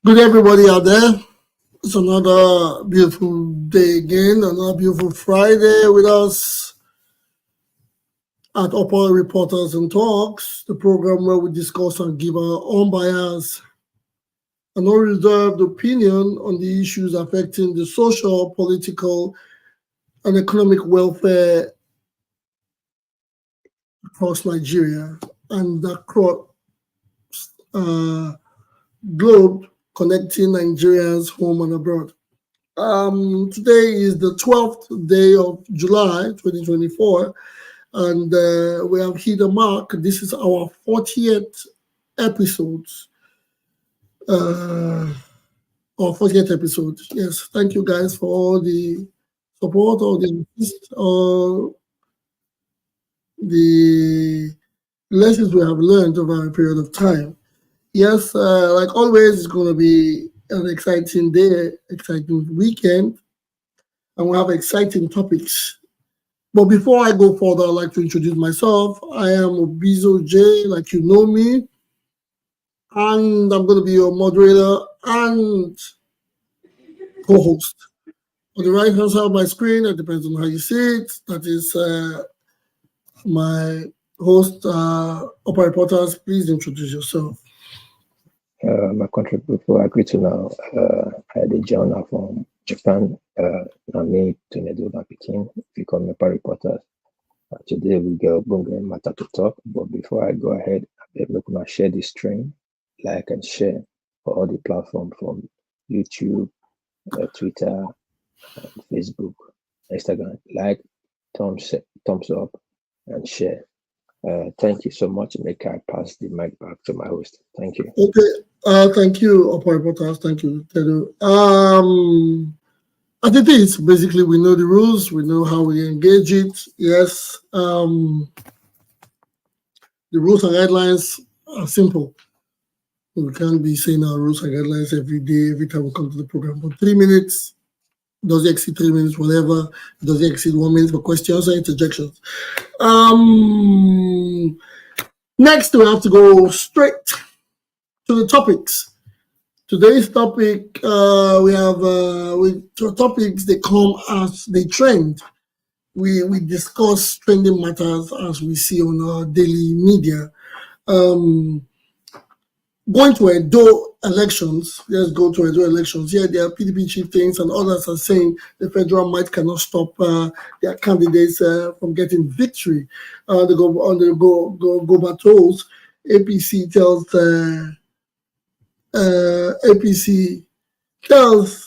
Good everybody out there. It's another beautiful day again, another beautiful Friday with us at Upper Reporters and Talks, the program where we discuss and give our unbiased and unreserved opinion on the issues affecting the social, political, and economic welfare across Nigeria and across globe, connecting Nigerians home and abroad. Today is the 12th day of July 2024, and we have hit a mark. This is our 40th episode. Our 40th episode. Yes, thank you guys for all the support, all the lessons we have learned over a period of time. Yes, like always, it's going to be an exciting day, exciting weekend, and we have exciting topics. But before I go further, I'd like to introduce myself. I am Obizo J, like you know me, and I'm going to be your moderator and co-host. On the right-hand side of my screen, it depends on how you see it, that is my host, Upper Reporters. Please introduce yourself. My country people agree to now. I had a journal from Japan, Nami to Nedola Peking. You call me Upper Reporters. Today we get a matter to talk. But before I go ahead, I'm going to share this stream, like and share for all the platforms from YouTube, Twitter, Facebook, Instagram. Like, thumbs up, and share. Thank you so much. Make I pass the mic back to my host. Thank you. Okay. Thank you, Upper Reporters. Thank you, Tedo. I think it's basically we know the rules. We know how we engage it. Yes. The rules and guidelines are simple. We can't be saying our rules and guidelines every day, every time we come to the program. For 3 minutes, does it exceed 3 minutes, whatever? Does it exceed 1 minute for questions or interjections? Next, we have to go straight to the topics. Today's topic, we have topics, they come as they trend. We discuss trending matters as we see on our daily media. Going to EDO elections, let's go to EDO elections. Here, there are PDP Chieftains and others are saying the federal might cannot stop their candidates from getting victory. On the GUBER tolls, APC tells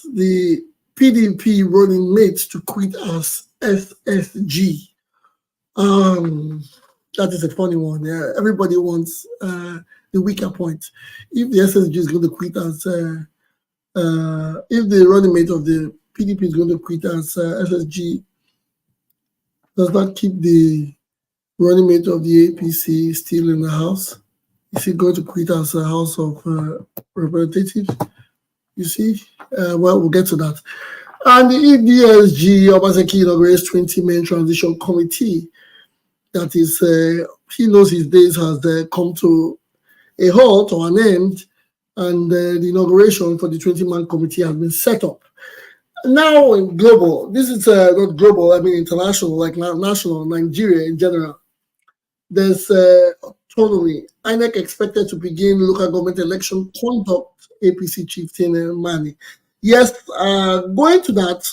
the PDP running mates to quit as SSG. That is a funny one. Yeah, everybody wants the weaker point. If the SSG is going to quit as, if the running mate of the PDP is going to quit as SSG, does that keep the running mate of the APC still in the House? Is he going to quit as a House of Representatives? You see? Well, we'll get to that. And the EDSG, Obaseki, inaugurates 20-man transition committee. That is, he knows his days has come to a halt or an end, and the inauguration for the 20-man committee has been set up. Now in global, this is not global, I mean international, like national, Nigeria in general. There's autonomy. INEC expected to begin local government election conduct, APC Chieftain and Emami. Yes, going to that,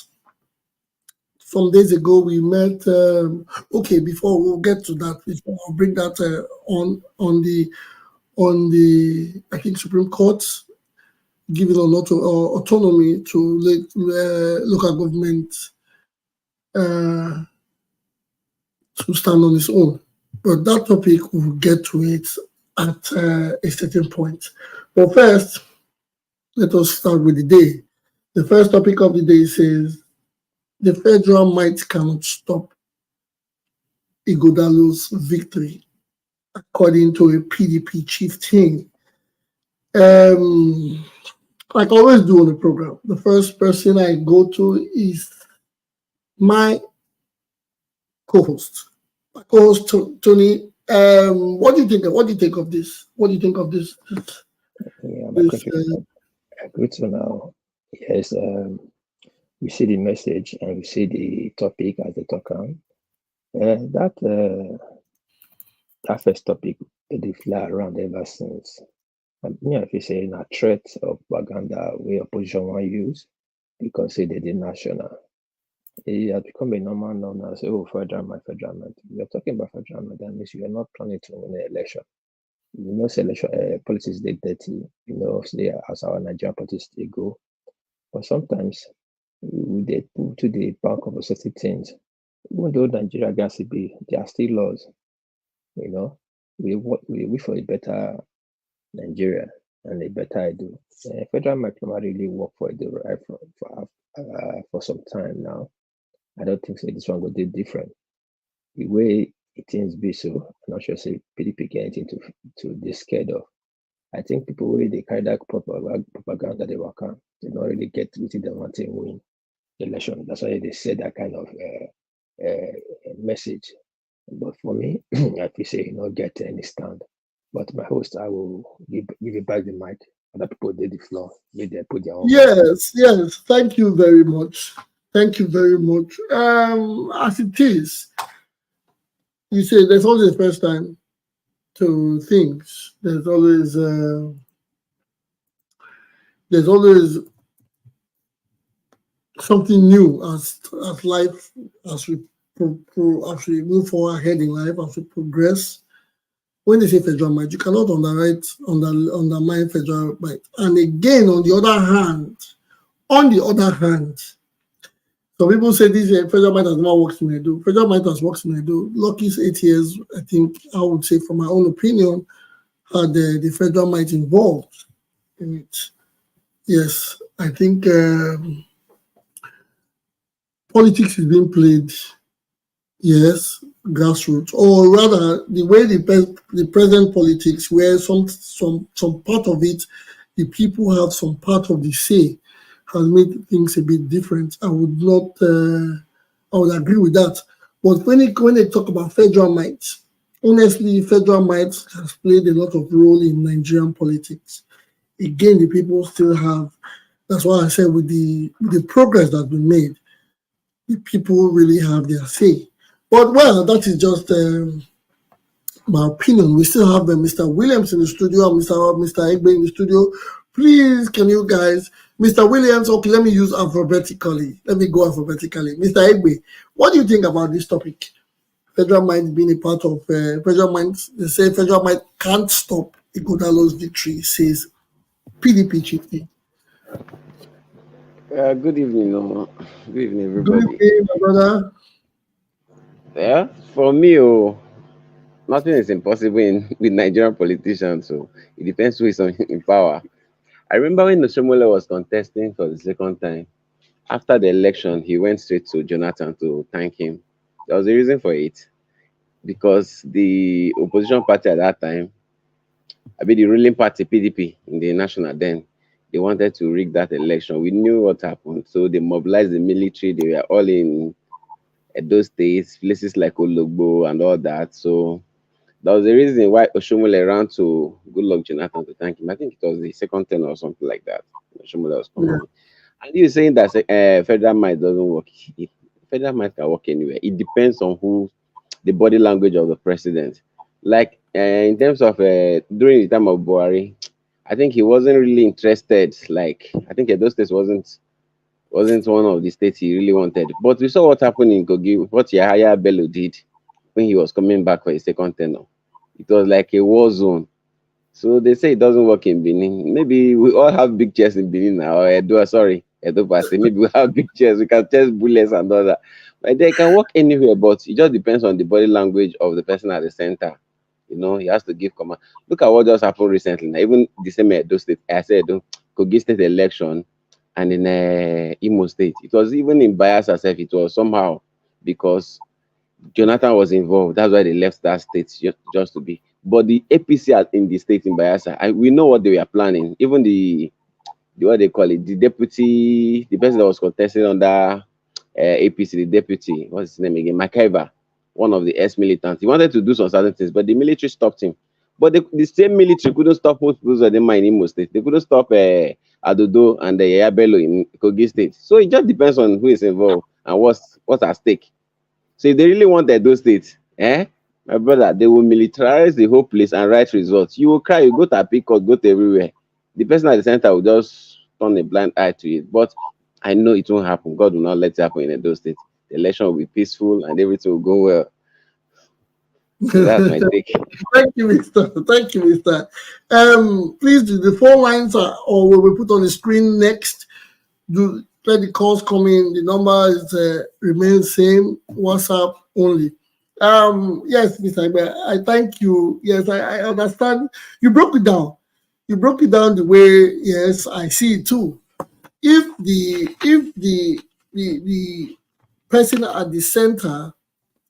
some days ago we met, before we'll get to that, before I'll bring that on the I think Supreme Court giving a lot of autonomy to local government to stand on its own. But that topic, we'll get to it at a certain point. But first, let us start with the day. The first topic of the day says, the federal might cannot stop Ighodalo's victory, according to a PDP chieftain. Like I always do on the program, the first person I go to is my co-host. My co-host, Tony, What do you think? What do you think of this? What do you think of this? Yeah, my This country. Good to know. Yes, we see the message and we see the topic as they talk on. That first topic, they fly around ever since. And me, if you say a threat of propaganda where opposition want use because say they did national. It has become a normal known as federal might, federal might. You're talking about federal might, that means you're not planning to win an election. You know, selection politics they dirty. You know, say as our Nigerian politics they go. But sometimes they put to the back of certain things. Even though Nigeria gas be, there are still laws. You know, we wish for a better Nigeria and a better Edo. Federal might not really work for Edo right for some time now. I don't think so. This one will be different. The way it things be so, I'm not sure say PDP get anything to this scared of. I think people really they carry that propaganda they work on. They don't really get within the one thing win the election. That's why they said that kind of message. But for me, I feel say you not get any stand. But my host, I will give you back the mic. Other people did the floor. May they put their own. Yes, yes. Thank you very much. Thank you very much. As it is, you say there's always a first time to things. There's always something new as life as we as we move forward ahead in life as we progress. When they say federal might, you cannot undermine federal might. And again, on the other hand, some people say this federal might has not worked in Edo. Federal might has worked in Edo. Lucky's 8 years, I think, I would say, from my own opinion, had the federal might involved in it. Yes, I think politics is being played. Yes, grassroots, or rather, the way the present politics, where some part of it, the people have some part of the say, has made things a bit different. I would not, I would agree with that. But when they talk about federal might, honestly, federal might has played a lot of role in Nigerian politics. Again, the people still have. That's why I said with the progress that's been made, the people really have their say. But well, that is just my opinion. We still have Mr. Williams in the studio and Mr. Egbe in the studio. Please, can you guys, Mr. Williams? Okay, let me use alphabetically. Let me go alphabetically. Mr. Egbe, what do you think about this topic? Federal might being a part of federal might. They say federal might can't stop Ighodalo's victory. Says PDP Chieftain. Good evening, good evening, Good everybody. evening, my brother. Yeah, for me, nothing is impossible with Nigerian politicians. So it depends who is in power. I remember when Noshomole was contesting for the second time. After the election, he went straight to Jonathan to thank him. There was a reason for it, because the opposition party at that time, the ruling party PDP in the national then, they wanted to rig that election. We knew what happened, so they mobilized the military. They were all in those states, places like Ologbo and all that. So that was the reason why Oshomole ran to Goodluck Jonathan to thank him. I think it was the second turn or something like that. Oshomole was coming in. And you're saying that federal might doesn't work. Federal might can work anywhere. It depends on who, the body language of the president. Like in terms of during the time of Buhari, I think he wasn't really interested. Like I think those states wasn't one of the states he really wanted. But we saw what happened in Kogi, what Yahaya Bello did when he was coming back for his second tenure. It was like a war zone. So they say it doesn't work in Benin. Maybe we all have big chests in Benin now. Or Edo Pase. Maybe we have big chests. We can test bullets and all that. But they can work anywhere, but it just depends on the body language of the person at the center. You know, he has to give command. Look at what just happened recently. Now, even the same Edo State, I said, Kogi State election, and in Imo State. It was even in Bayelsa itself, it was somehow because Jonathan was involved. That's why they left that state just to be. But the APC in the state in Bayelsa, we know what they were planning. Even the what they call it, the deputy, the person that was contesting under APC, the deputy, what's his name again? Makaiba. one of the ex-militants. He wanted to do some certain things, but the military stopped him. But the same military couldn't stop most people in Imo State. They couldn't stop Adodo and the Yabelo in Kogi State. So it just depends on who is involved and what's at stake. So if they really wanted those states, my brother, they will militarize the whole place and write results. You will cry, you go to appeal court, go to everywhere. The person at the center will just turn a blind eye to it. But I know it won't happen. God will not let it happen in those states. The election will be peaceful and everything will go well. So that's my take. Thank you, Mister. Thank you, Mister. Please, the phone lines are or will be put on the screen next. Do let the calls come in. The number is remains same. WhatsApp only. Yes, Mr. Ibe, I thank you. Yes, I understand. You broke it down. You broke it down the way. Yes, I see it too. If the person at the center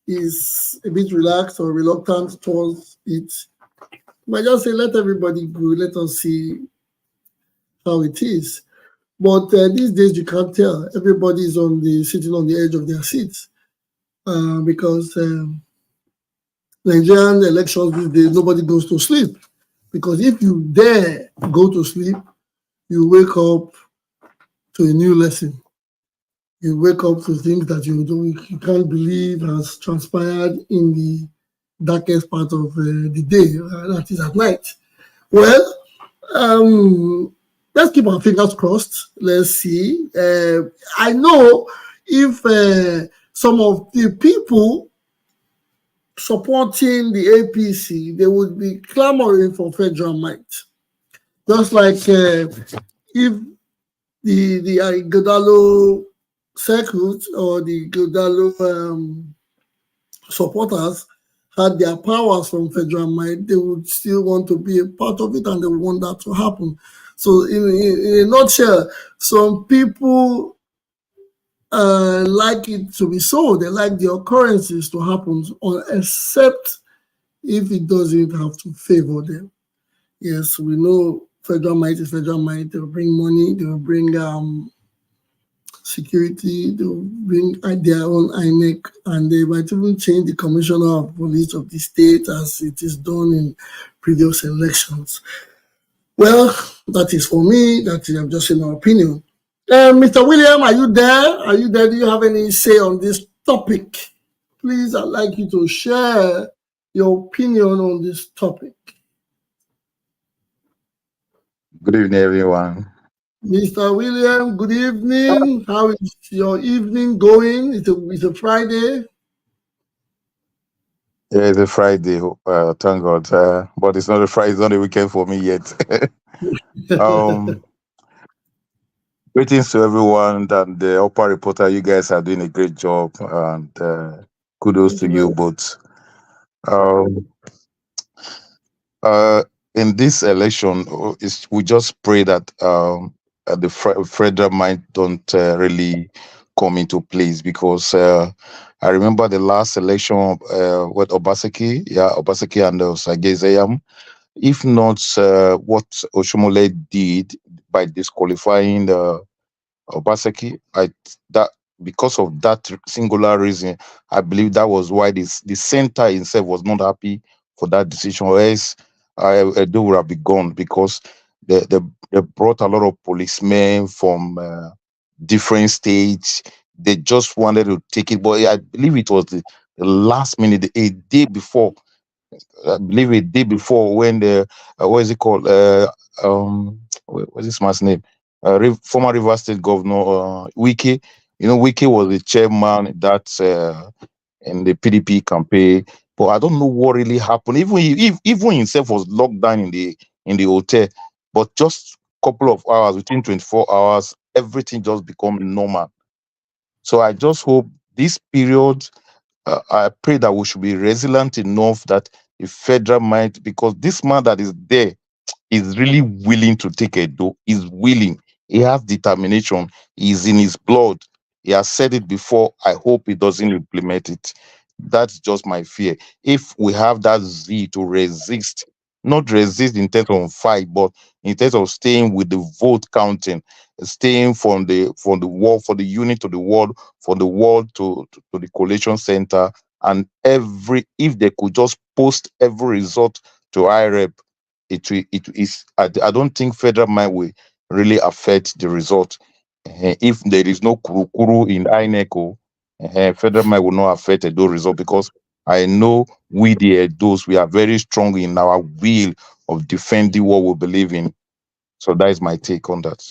is a bit relaxed or reluctant towards it, but just say let everybody go. Let us see how it is. But these days you can't tell. Everybody is sitting on the edge of their seats because Nigerian elections these days nobody goes to sleep. Because if you dare go to sleep, you wake up to a new lesson. You wake up to things that you can't believe has transpired in the darkest part of the day, that is at night. Well, let's keep our fingers crossed. Let's see. I know if some of the people supporting the APC, they would be clamoring for federal might. Just like if the Ighodalo circuit or the Ighodalo supporters had their powers from federal might, they would still want to be a part of it and they would want that to happen. So in a nutshell, some people like it to be so. They like the occurrences to happen, except if it doesn't have to favor them. Yes, we know federal might is federal might. They will bring money. They will bring security. They will bring their own INEC, and they might even change the commissioner of police of the state as it is done in previous elections. Well, that is for me. That is just an opinion. Mr. William, are you there? Are you there? Do you have any say on this topic? Please, I'd like you to share your opinion on this topic. Good evening, everyone. Mr. William, good evening. How is your evening going? It's a Friday. Yeah, it's a Friday, thank God. But it's not a Friday, it's not a weekend for me yet. Greetings to everyone and the upper reporter. You guys are doing a great job, and kudos to you both. In this election, we just pray that the federal might don't really come into place, because I remember the last election with Obaseki and Sagezayam. If not what Oshomole did by disqualifying Obaseki, because of that singular reason, I believe that was why the center itself was not happy for that decision. Or else Edo would have been gone, because they brought a lot of policemen from different states. They just wanted to take it, but I believe it was the last minute, a day before. I believe a day before, when the what is it called? What's this man's name? Former River State Governor Wike. You know, Wike was the chairman that in the PDP campaign. But I don't know what really happened. Even himself was locked down in the hotel. But just a couple of hours, within 24 hours, everything just become normal. So I just hope this period, I pray that we should be resilient enough that the federal might, because this man that is there is really willing to take Edo. He's willing. He has determination. He's in his blood. He has said it before. I hope he doesn't implement it. That's just my fear. If we have that zeal to resist, not resist in terms of fight, but in terms of staying with the vote counting, staying from the wall, for the unit to the world, from the world to the coalition center, and if they could just post every result to IREP, it is. I don't think federal mine will really affect the result. If there is no kuru in INEC, federal mine will not affect those result, because I know we those we are very strong in our will of defending what we believe in. So that is my take on that.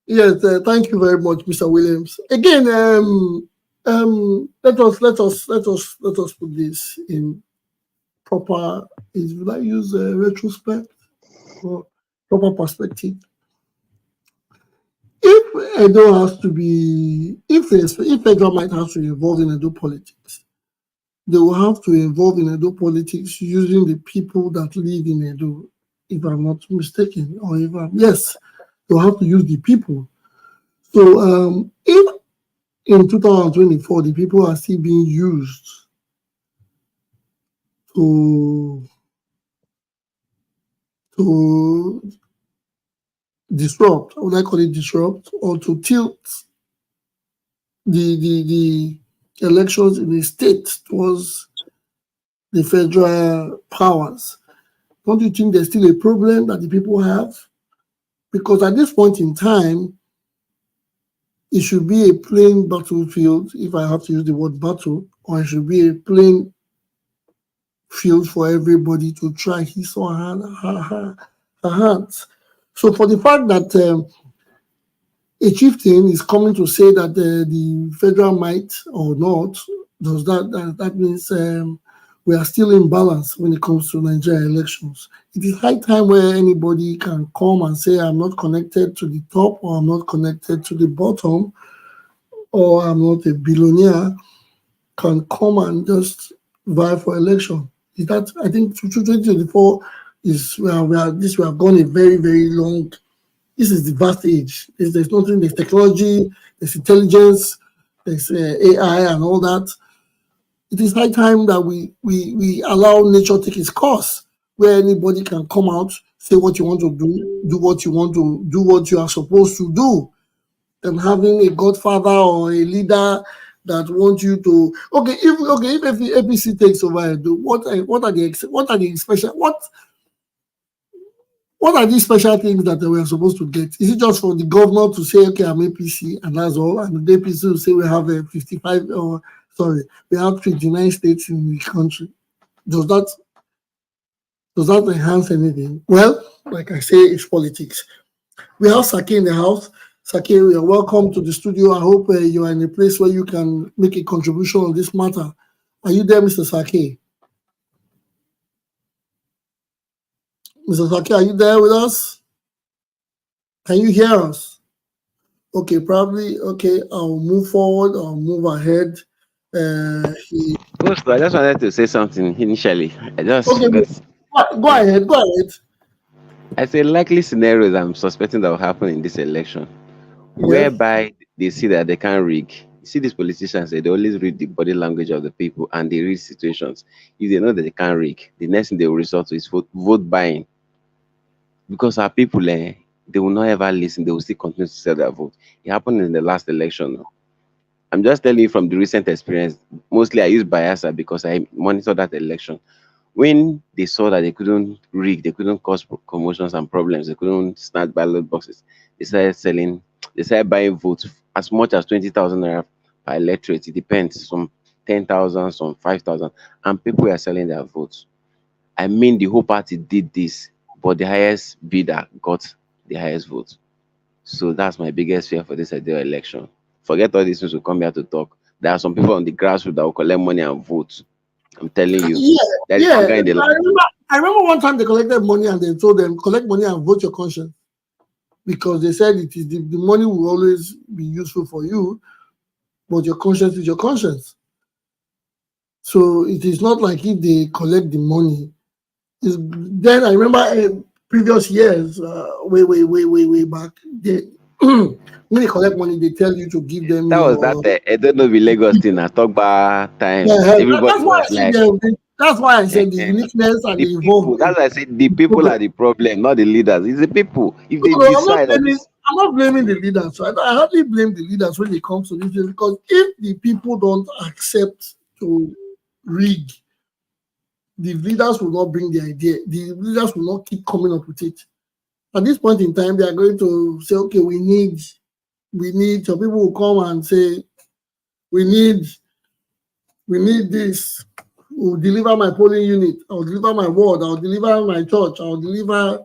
Yes, thank you very much, Mr. Williams. Again, let us put this in proper. Will I use retrospect or proper perspective? If Edo has to be, if federal might have to involve in Edo politics, they will have to involve in Edo politics using the people that live in Edo, if I'm not mistaken, or if I'm, yes, they'll have to use the people. So if in 2024 the people are still being used to disrupt, would I call it disrupt, or to tilt the elections in the state towards the federal powers, don't you think there's still a problem that the people have? Because at this point in time, it should be a plain battlefield, if I have to use the word battle, or it should be a plain field for everybody to try his or her hands. So for the fact that a chieftain is coming to say that the federal might or not, does that means we are still in balance when it comes to Nigeria elections. It is high time where anybody can come and say, I'm not connected to the top, or I'm not connected to the bottom, or I'm not a billionaire, can come and just vie for election. Is that, I think 2024 is we have gone a very, very long. This is the vast age. There's nothing, there's technology, there's intelligence, there's AI and all that. It is high time that we allow nature take its course, where anybody can come out, say what you want to do what you want to do, what you are supposed to do, than having a godfather or a leader that wants you to. Okay, if APC takes over, what are these special things that we are supposed to get? Is it just for the governor to say, okay, I'm APC, and that's all, and the APC will say we have a 55 or we have 29 states in the country? Does that enhance anything? Well, like I say, it's politics. We have Sake in the house. Sake, you are welcome to the studio. I hope you are in a place where you can make a contribution on this matter. Are you there, Mr. Sake? Mr. Sake, are you there with us? Can you hear us? Okay, probably. Okay, I'll move forward. I'll move ahead. I just wanted to say something initially. Okay, go ahead. I say likely scenarios I'm suspecting that will happen in this election, whereby they see that they can't rig. You see, these politicians, they always read the body language of the people and they read situations. If they know that they can't rig, the next thing they will resort to is vote buying. Because our people, they will not ever listen. They will still continue to sell their vote. It happened in the last election. I'm just telling you from the recent experience. Mostly I use Bayelsa because I monitor that election. When they saw that they couldn't rig, they couldn't cause commotions and problems, they couldn't snatch ballot boxes, they started buying votes as much as 20,000 naira per electorate. It depends, some 10,000, some 5,000, and people were selling their votes. I mean, the whole party did this, but the highest bidder got the highest vote. So that's my biggest fear for this ideal election. Forget all these things who come here to talk. There are some people on the grassroots that will collect money and vote. I'm telling you. I remember one time they collected money and they told them, collect money and vote your conscience. Because they said it is the money will always be useful for you, but your conscience is your conscience. So it is not like if they collect the money. Then I remember previous years, way back, when they collect money, they tell you to give them. That was that. I don't know the Lagos thing. I talk about time. That's why I said the uniqueness and the involvement. That's why I said the people are the problem, not the leaders. It's the people. If they decide, I'm not blaming the leaders. So I hardly blame the leaders when it comes to this, because if the people don't accept to rig, the leaders will not bring the idea. The leaders will not keep coming up with it. At this point in time, they are going to say, okay, we need, some people will come and say, we need this. We'll deliver my polling unit. I'll deliver my ward. I'll deliver my church. I'll deliver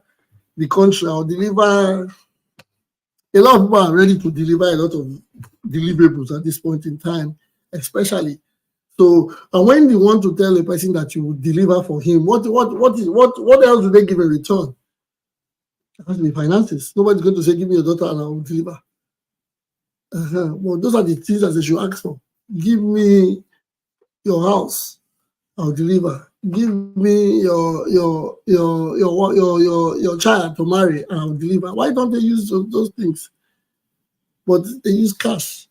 the country. I'll deliver. A lot of people are ready to deliver a lot of deliverables at this point in time, especially. So, and when you want to tell a person that you will deliver for him, what else do they give in return? It has to be finances. Nobody's going to say, give me your daughter and I will deliver. Well, those are the things that they should ask for. Give me your house, I'll deliver. Give me your child to marry, and I'll deliver. Why don't they use those things? But they use cash,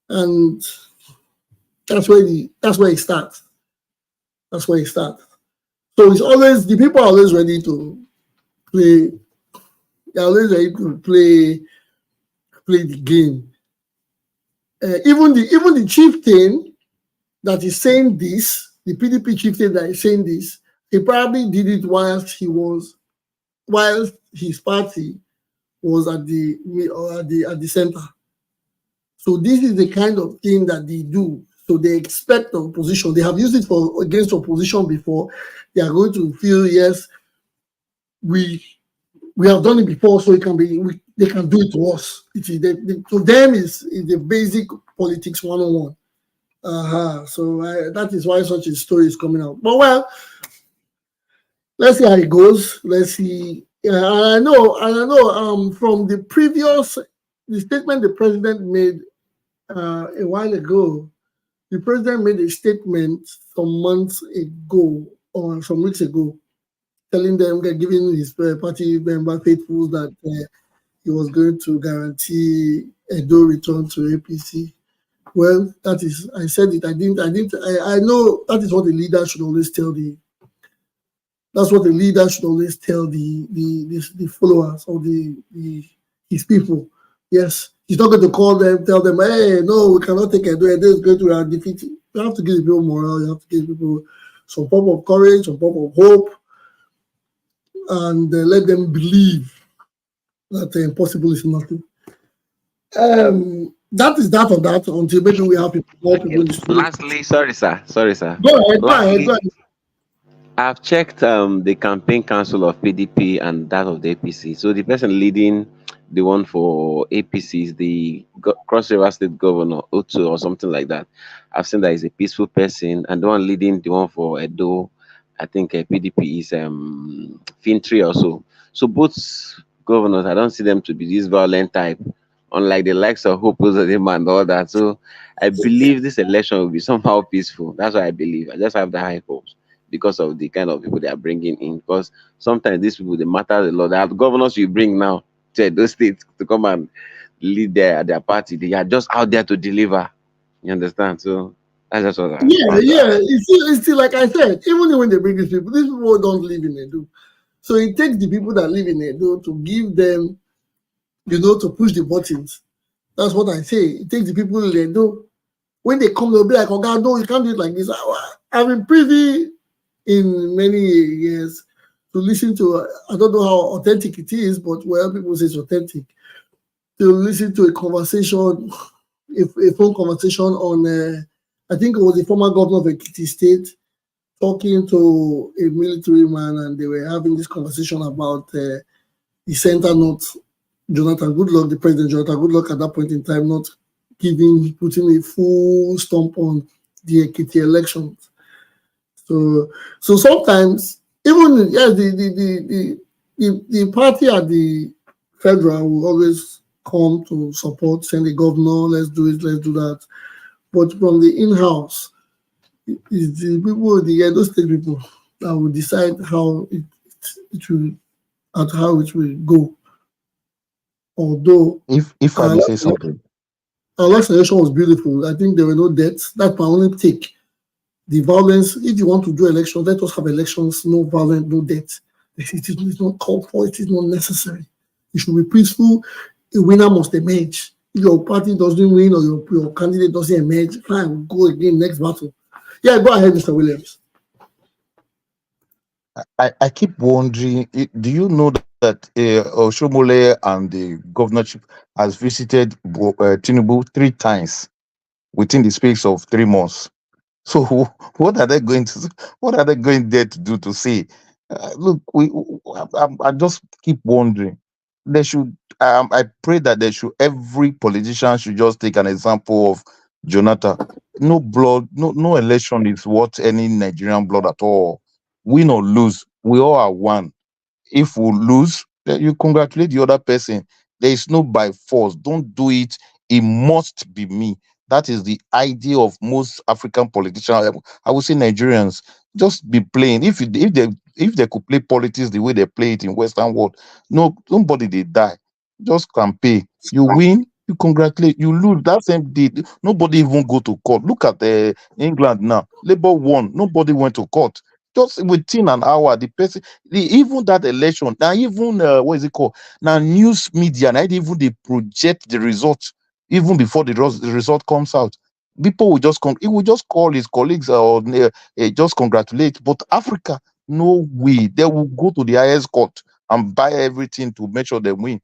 and that's where it starts. That's where it starts. So it's always, the people are always ready to play. They're always ready to play the game. Even the chieftain that is saying this, the PDP chieftain that is saying this, he probably did it whilst his party was at the center. So this is the kind of thing that they do. So they expect the opposition. They have used it against opposition before. They are going to feel, yes, we have done it before, so it can be. They can do it to us. To them is the basic politics 101. So that is why such a story is coming out. But well, let's see how it goes. Let's see. And I know. From the statement the president made a while ago. The president made a statement some months ago or some weeks ago, telling them, giving his party member faithfuls that he was going to guarantee EDO return to APC. Well, that is, I said it. I know that is what the leader should always tell that's what the leader should always tell the followers or his people. Yes, he's not going to call them, tell them, hey, no, we cannot take EDO. EDO is going to be defeated. You have to give people morale. You have to give people some form of courage, some form of hope, and let them believe that the impossible is nothing. That is that on that until maybe we have more people. Lastly, sorry, sir. Go ahead. I've checked the campaign council of PDP and that of the APC. So the person leading the one for APC is the Cross River State Governor, Otu, or something like that. I've seen that he's a peaceful person, and the one leading the one for Edo, I think PDP is Fintri or so. So both governors, I don't see them to be this violent type, unlike the likes of Hope Uzodinma and all that. So I believe this election will be somehow peaceful. That's what I believe. I just have the high hopes because of the kind of people they are bringing in. Because sometimes these people, they matter a lot. The governors you bring now to those states to come and lead their party, they are just out there to deliver. You understand? So that's just what I Yeah. It's still like I said, even when they bring these people don't live in Edo. So it takes the people that live in Edo to give them, to push the buttons. That's what I say. It takes the people in Edo. When they come, they'll be like, oh God, no, you can't do it like this. I've been privy in many years to listen to, I don't know how authentic it is, but where people say it's authentic, to listen to a conversation, a phone conversation on, I think it was the former governor of Ekiti State talking to a military man, and they were having this conversation about the center not Jonathan Goodluck, the president Jonathan Goodluck at that point in time, not putting a full stomp on the Ekiti elections. So sometimes even the party at the federal will always come to support, send the governor, let's do it, let's do that. But from the in-house, it's the people, the Edo State people, that will decide how it will go. Although if I may say something, our last election was beautiful. I think there were no deaths. That's my only take. The violence, if you want to do elections, let us have elections, no violence, no death. It is not called for, it is not necessary. It should be peaceful. A winner must emerge. If your party doesn't win or your candidate doesn't emerge, fine, we'll go again next battle. Yeah, go ahead, Mr. Williams. I keep wondering, do you know that Oshomole and the governorship has visited Tinubu 3 times within the space of 3 months? So what are they going to? What are they going there to do? To say, look, I just keep wondering. They should. I pray that they should. Every politician should just take an example of Jonathan. No blood, no election is worth any Nigerian blood at all. Win or lose, we all are one. If we lose, then you congratulate the other person. There is no by force. Don't do it. It must be me. That is the idea of most African politicians. I would say Nigerians just be playing. If they could play politics the way they play it in Western world, no, nobody they die. Just campaign. You win, you congratulate. You lose, that same day. Nobody even go to court. Look at England now. Labour won. Nobody went to court. Just within an hour, the person, even that election, now even what is it called? Now news media, now even they project the results even before the result comes out. People will just come, he will just call his colleagues or just congratulate. But Africa, no way. They will go to the highest court and buy everything to make sure they win.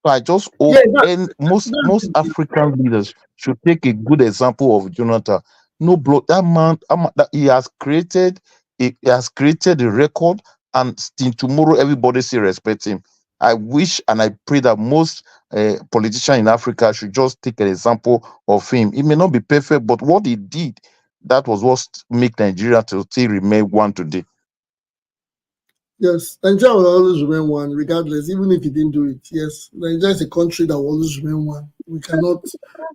So I just hope, Yeah, and most African leaders should take a good example of Jonathan. No blood, that man, that he has created a record, and still tomorrow everybody still respect him. I wish and I pray that most politicians in Africa should just take an example of him. It may not be perfect, but what he did, that was what make Nigeria to still remain one today. yes, Nigeria will always remain one, regardless, even if he didn't do it. Yes, Nigeria is a country that will always remain one. We cannot,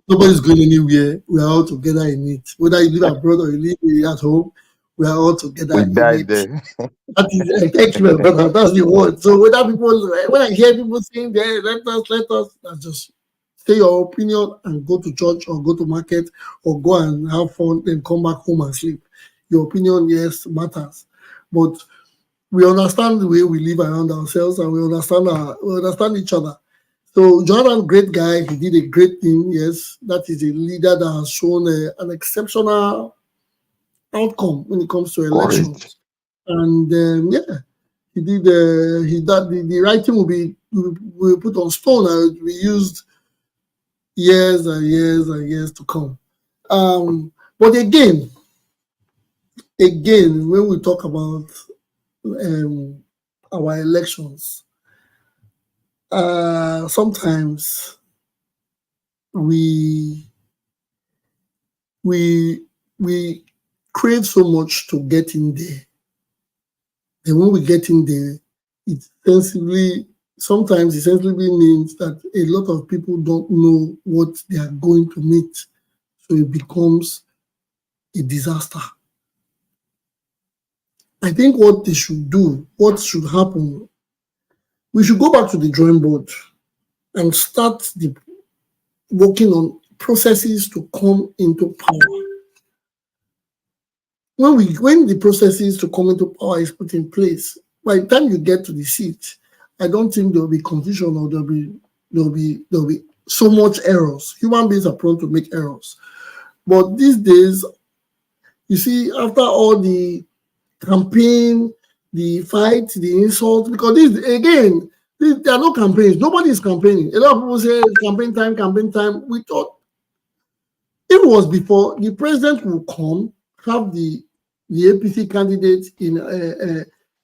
nobody's going anywhere. We are all together in it. Whether you live abroad or you live at home, we are all together We in died it. there. That is, thank you, my brother. That's the word. So whether people, when I hear people saying, "There, let us," that's just say your opinion and go to church or go to market or go and have fun, then come back home and sleep. Your opinion, yes, matters, but we understand the way we live around ourselves and we understand each other. So Jonathan, great guy, he did a great thing. Yes, that is a leader that has shown an exceptional outcome when it comes to elections. Correct. And yeah, he did. The writing will put on stone and we used years and years and years to come. But again, when we talk about our elections, sometimes we crave so much to get in there. And when we get in there, sometimes it sensibly means that a lot of people don't know what they are going to meet. So it becomes a disaster. I think what they should do, what should happen, we should go back to the drawing board and start working on processes to come into power. When the processes to come into power is put in place, by the time you get to the seat, I don't think there will be confusion or there'll be so much errors. Human beings are prone to make errors. But these days, you see, after all the campaign, the fight, the insult, because there are no campaigns. Nobody is campaigning. A lot of people say campaign time. We thought if it was before, the president will come, have the APC candidates they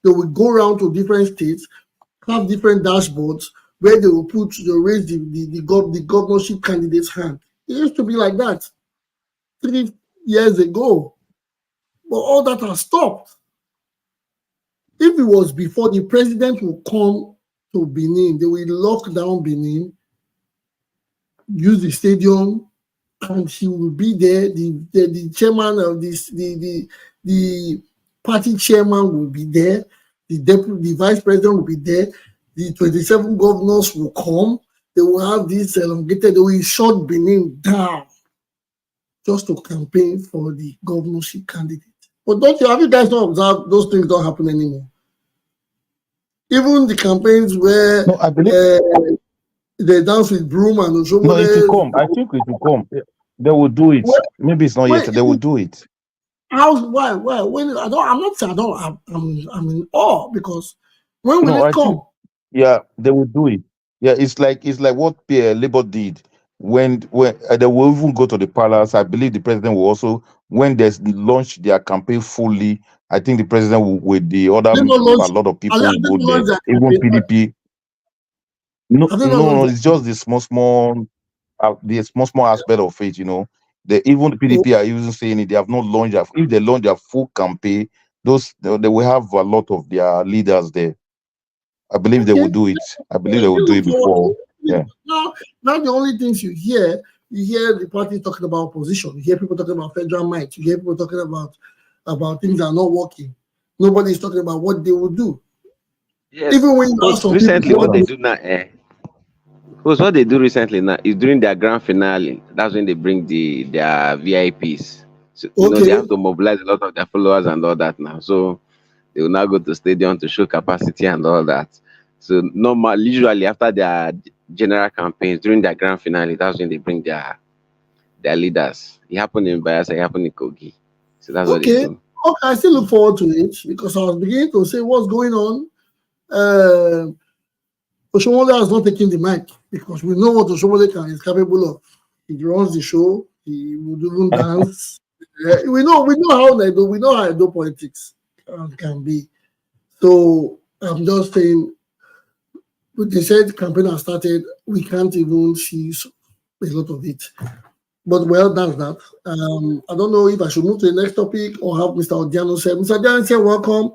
will go around to different states, have different dashboards where they'll raise the governorship candidate's hand. It used to be like that 3 years ago. But all that has stopped. If it was before, the president will come to Benin, they will lock down Benin, use the stadium, and he will be there. The chairman of the party chairman will be there. The vice president will be there. The 27 governors will come. They will have this elongated. They will shut Benin down just to campaign for the governorship candidate. But have you guys not observed those things don't happen anymore? Even the campaigns where No, I believe they dance with broom and Oshomole. no, it will come. I think it will come. They will do it. Maybe it's not yet. They will do it. Why? When I'm not saying I don't. I'm in awe because when will No, it I think come? yeah, they will do it. Yeah, it's like what Labour did when they will even go to the palace. I believe the president will also when they launch their campaign fully. I think the president will, with the other They not a launch. lot of Have people they will not go there. launched their Even campaign? PDP. No, Have they not no, no. launched It's just the small aspect of it. Even the their? PDP are even saying it. They have not launched. If they launch their full campaign, they will have a lot of their leaders there. I believe they will Okay. do it. I Yeah, believe they will you do look it forward to before. it. Yeah. Now the only things you hear the party talking about opposition. You hear people talking about federal might. You hear people talking about things that are not working. Nobody is talking about what they will do. Yeah, Even when you ask host some people recently what what they they do now, what they do recently now is during their grand finale. That's when they bring their VIPs. So they okay, have to mobilize a lot of their followers and all that now. So they will now go to stadium to show capacity and all that. So normal, usually after their general campaigns during their grand finale, that's when they bring their leaders. It happened in Bayelsa, it happened in Kogi. So that's what they okay, do. okay. I still look forward to it because I was beginning to say what's going on. Uh, Oshomole has not taken the mic because we know what Oshomole is capable of. He runs the show. He would even dance. We know how I do politics can be. So I'm just saying, when they said the campaign has started, we can't even see a lot of it. But well, that's that. I don't know if I should move to the next topic or have Mr. Odiano say. Mr. Odiano say, welcome.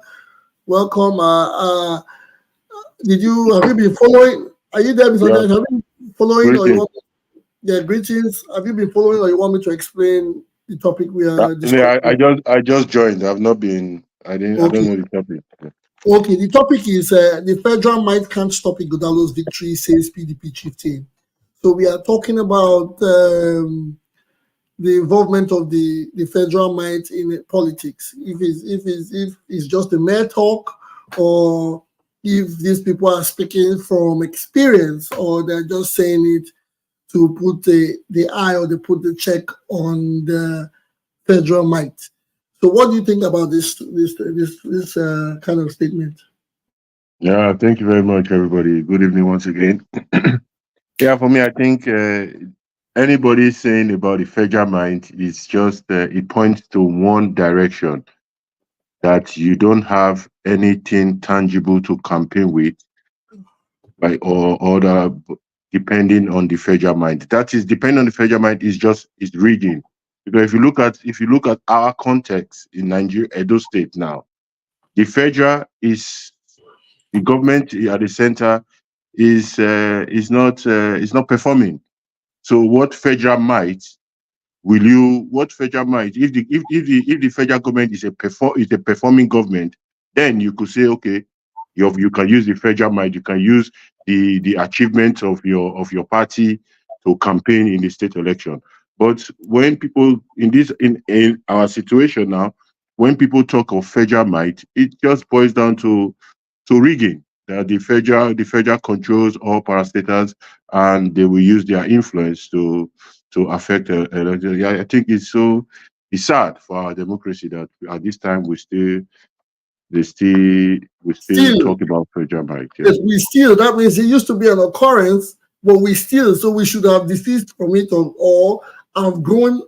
Have you been following? Are you there, Mr. Yeah, Odiano? Have you been following, or you greeting. want? Yeah, greetings. Have you been following, or you want me to explain the topic we are Yeah, discussing? I just joined. I've not been. I don't Okay. know the topic. Okay, the topic is the federal might can't stop Ighodalo's victory, says PDP Chieftain. So we are talking about the involvement of the federal might in politics. If it's just a mere talk, or if these people are speaking from experience, or they're just saying it to put the eye or they put the check on the federal might. So what do you think about this kind of statement? Yeah, thank you very much, everybody. Good evening once again. Yeah, for me, I think anybody saying about the federal mind is just it points to one direction, that you don't have anything tangible to campaign with, like or other, depending on the federal mind. That is, depending on the federal mind is rigging. Because if you look at our context in Nigeria, Edo State now, the federal is the government at the center is not performing. So what federal might what federal might, if the federal government is a performing government, then you could say, okay, you can use the federal might, you can use the achievements of your party to campaign in the state election. But when people in our situation now, when people talk of federal might, it just boils down to rigging. That the federal controls all parastatals, and they will use their influence to affect election. Yeah, I think it's sad for our democracy that at this time we still Still, talk about federal might. Yeah. yes, that means it used to be an occurrence, but so we should have desisted from it, or have grown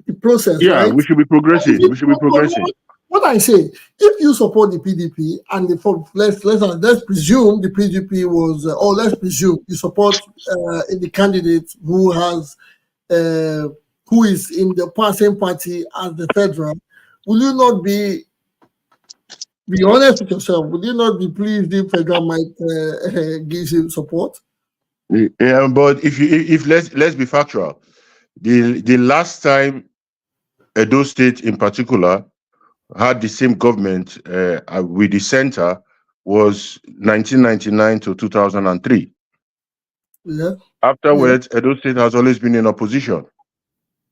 the process, Yeah, right? we should be progressing. We should be progressing. What I say, if you support the PDP and let's presume the PDP was, or let's presume you support the candidate who is in the same party as the federal, will you not be honest with yourself? Would you not be pleased if federal might gives you support? Yeah, but if let's be factual, the last time Edo State in particular had the same government with the center was 1999 to 2003. Yeah. Afterwards, Edo State has always been in opposition.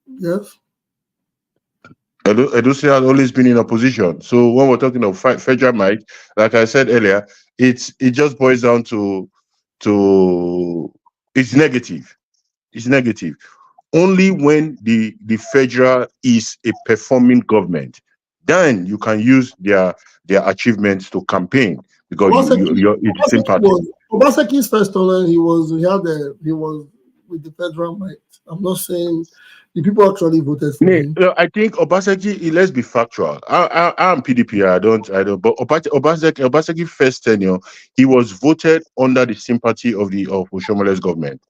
Yes. Edo State has always been in opposition. So when we're talking of federal might, like I said earlier, it just boils down to it's negative. It's negative. only when the federal is a performing government, then you can use their achievements to campaign, because it's the same party. Obaseki's first term, he was with the federal might. I'm not saying the people actually voted for him. I think Obaseki, let's be factual. I'm PDP. I don't. But Obaseki first tenure, he was voted under the sympathy of Oshomole's government.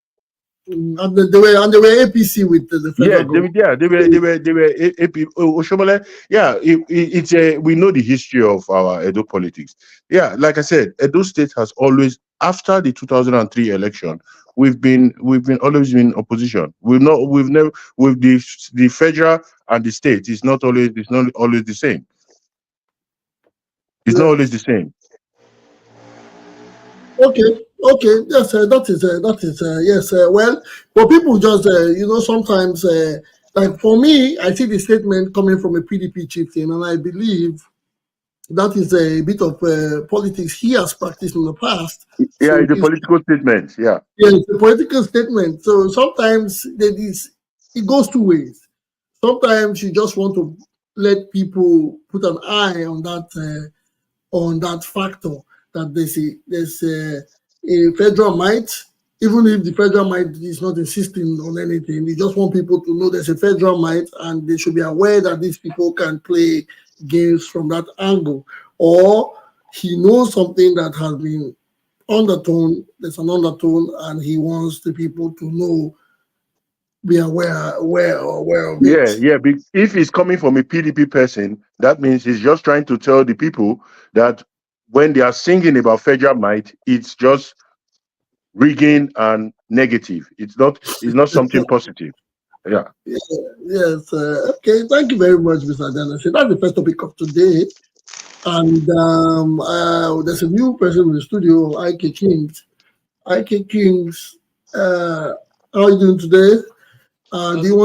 And they were APC with the federal government. They were AP Oshomole. Yeah, it's we know the history of our Edo politics. Yeah, like I said, Edo State has always, after the 2003 election, we've always been in opposition. We've never, with the federal and the state, it's not always the same. It's not always the same. Okay, yes, that is yes. Well, but people just sometimes like for me, I see the statement coming from a PDP chieftain, and I believe that is a bit of politics he has practiced in the past. Yeah, so it's a political statement. Yeah, it's a political statement. So sometimes it goes two ways. Sometimes you just want to let people put an eye on that factor, that there's a federal might, even if the federal might is not insisting on anything. You just want people to know there's a federal might, and they should be aware that these people can play games from that angle. Or he knows something that has been undertone, there's an undertone, and he wants the people to know, be aware of it. Yeah. If he's coming from a PDP person, that means he's just trying to tell the people that when they are singing about federal might, it's just rigging and negative. It's not something positive. Yeah. Yes. Okay. Thank you very much, Mr. Adanasi. That's the first topic of today. And there's a new person in the studio, IK Kings. IK Kings, how are you doing today? Do you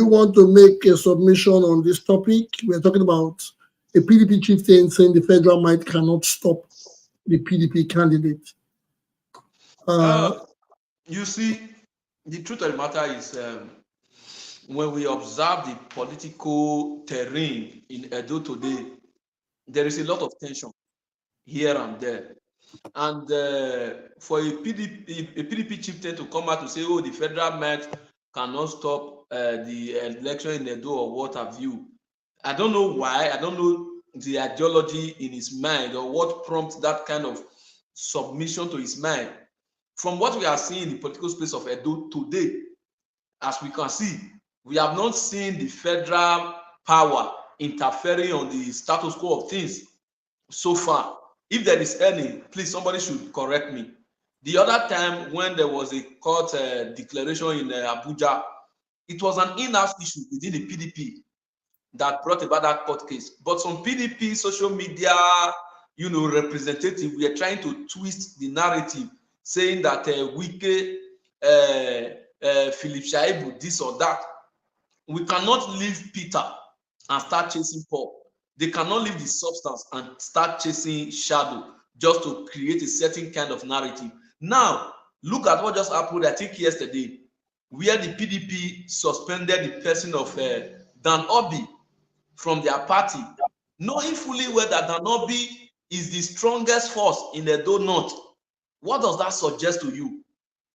want to make a submission on this topic? We're talking about a PDP chieftain saying the federal might cannot stop the PDP candidate. You see, the truth of the matter is, when we observe the political terrain in Edo today, there is a lot of tension here and there. And for a PDP chieftain to come out to say, oh, the federal might cannot stop the election in Edo or what have you, I don't know why. I don't know the ideology in his mind or what prompts that kind of submission to his mind. From what we are seeing in the political space of Edo today, as we can see, we have not seen the federal power interfering on the status quo of things so far. If there is any, please, somebody should correct me. The other time when there was a court declaration in Abuja, it was an in-house issue within the PDP that brought about that court case. But some PDP social media, representative, we are trying to twist the narrative, saying that Wike, Philip Shaibu, this or that. We cannot leave Peter and start chasing Paul. They cannot leave the substance and start chasing shadow just to create a certain kind of narrative. Now, look at what just happened, I think yesterday, where the PDP suspended the person of Dan Obi from their party, knowing fully well that Dan Obi is the strongest force in the Edo North. What does that suggest to you?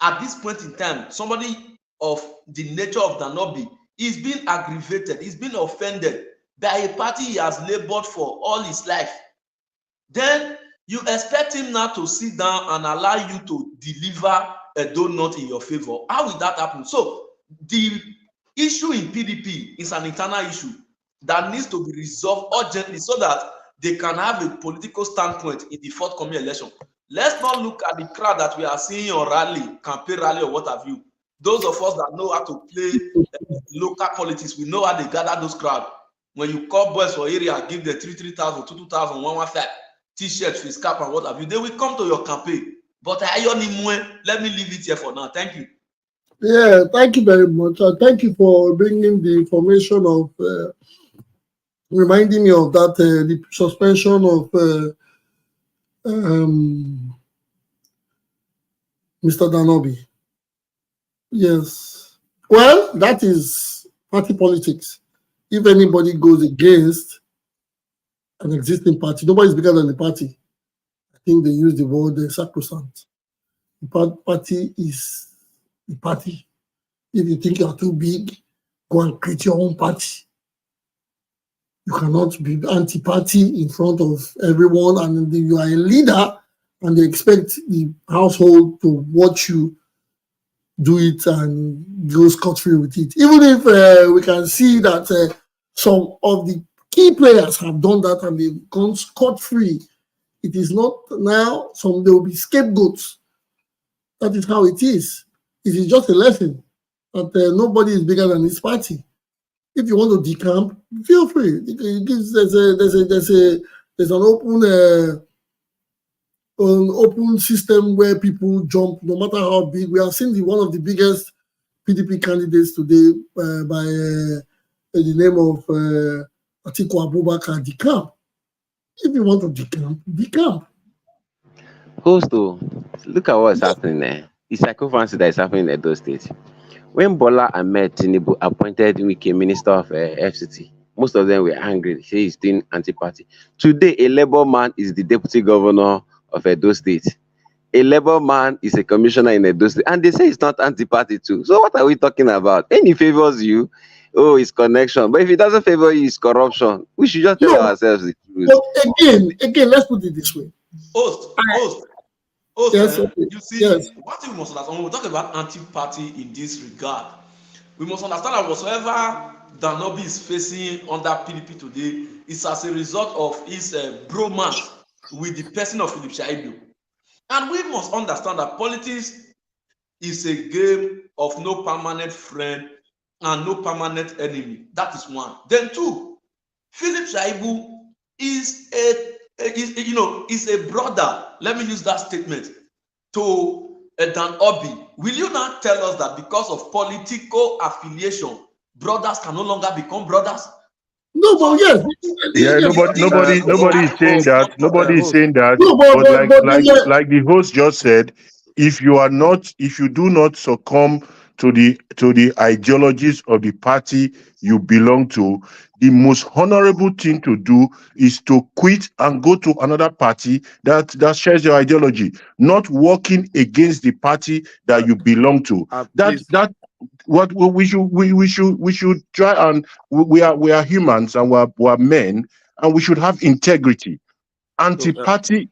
At this point in time, somebody of the nature of Dan Obi is being aggravated, he's been offended by a party he has labored for all his life. Then you expect him now to sit down and allow you to deliver a donut in your favor. How will that happen? So the issue in PDP is an internal issue that needs to be resolved urgently so that they can have a political standpoint in the forthcoming election. Let's not look at the crowd that we are seeing on rally, campaign rally, or what have you. Those of us that know how to play local politics, we know how they gather those crowds. When you call boys for area, give them 3,000, 2,000, 115 t-shirts, face cap, and what have you, they will come to your campaign. But let me leave it here for now. Thank you. Yeah, thank you very much. Thank you for bringing the information of reminding me of that the suspension of Mr. Dan Obi. Yes. Well, that is party politics. If anybody goes against an existing party, nobody's bigger than the party. I think they use the word sacrosanct. The party is the party. If you think you're too big, go and create your own party. You cannot be anti-party in front of everyone, and you are a leader, and they expect the household to watch you do it and go scot-free with it. Even if we can see that some of the key players have done that and they've gone scot-free, it is not now. There will be scapegoats. That is how it is. It is just a lesson that nobody is bigger than his party. If you want to decamp, feel free. There's an open system where people jump, no matter how big. We have seen one of the biggest PDP candidates today by the name of Atiku Abubakar decamp. If you want to decamp. Also, look at what's happening there. The psychophancy that is happening in Edo State. When Bola Ahmed Tinubu appointed Wike Minister of FCT, most of them were angry. They say he's doing anti-party. Today, a Labour man is the deputy governor of Edo State. A Labour man is a commissioner in Edo State. And they say it's not anti-party too. So what are we talking about? And he favors you, oh, it's connection. But if it doesn't favor you, it's corruption. We should just tell ourselves the truth. But again, let's put it this way. Yes, you see, one thing we must understand when we talk about anti-party in this regard, we must understand that whatsoever Danobi is facing under PDP today is as a result of his bromance with the person of Philip Shaibu. And we must understand that politics is a game of no permanent friend and no permanent enemy. That is one. Then two, Philip Shaibu is a brother. Let me use that statement to Dan Obi. Will you not tell us that because of political affiliation, brothers can no longer become brothers? No, but yes. Yeah, nobody is saying that. Nobody is saying that. No, but like the host just said, if you do not succumb to the ideologies of the party you belong to, the most honorable thing to do is to quit and go to another party that shares your ideology, not working against the party that you belong to. That what we should try, and we are humans and we're men, and we should have integrity. Anti-party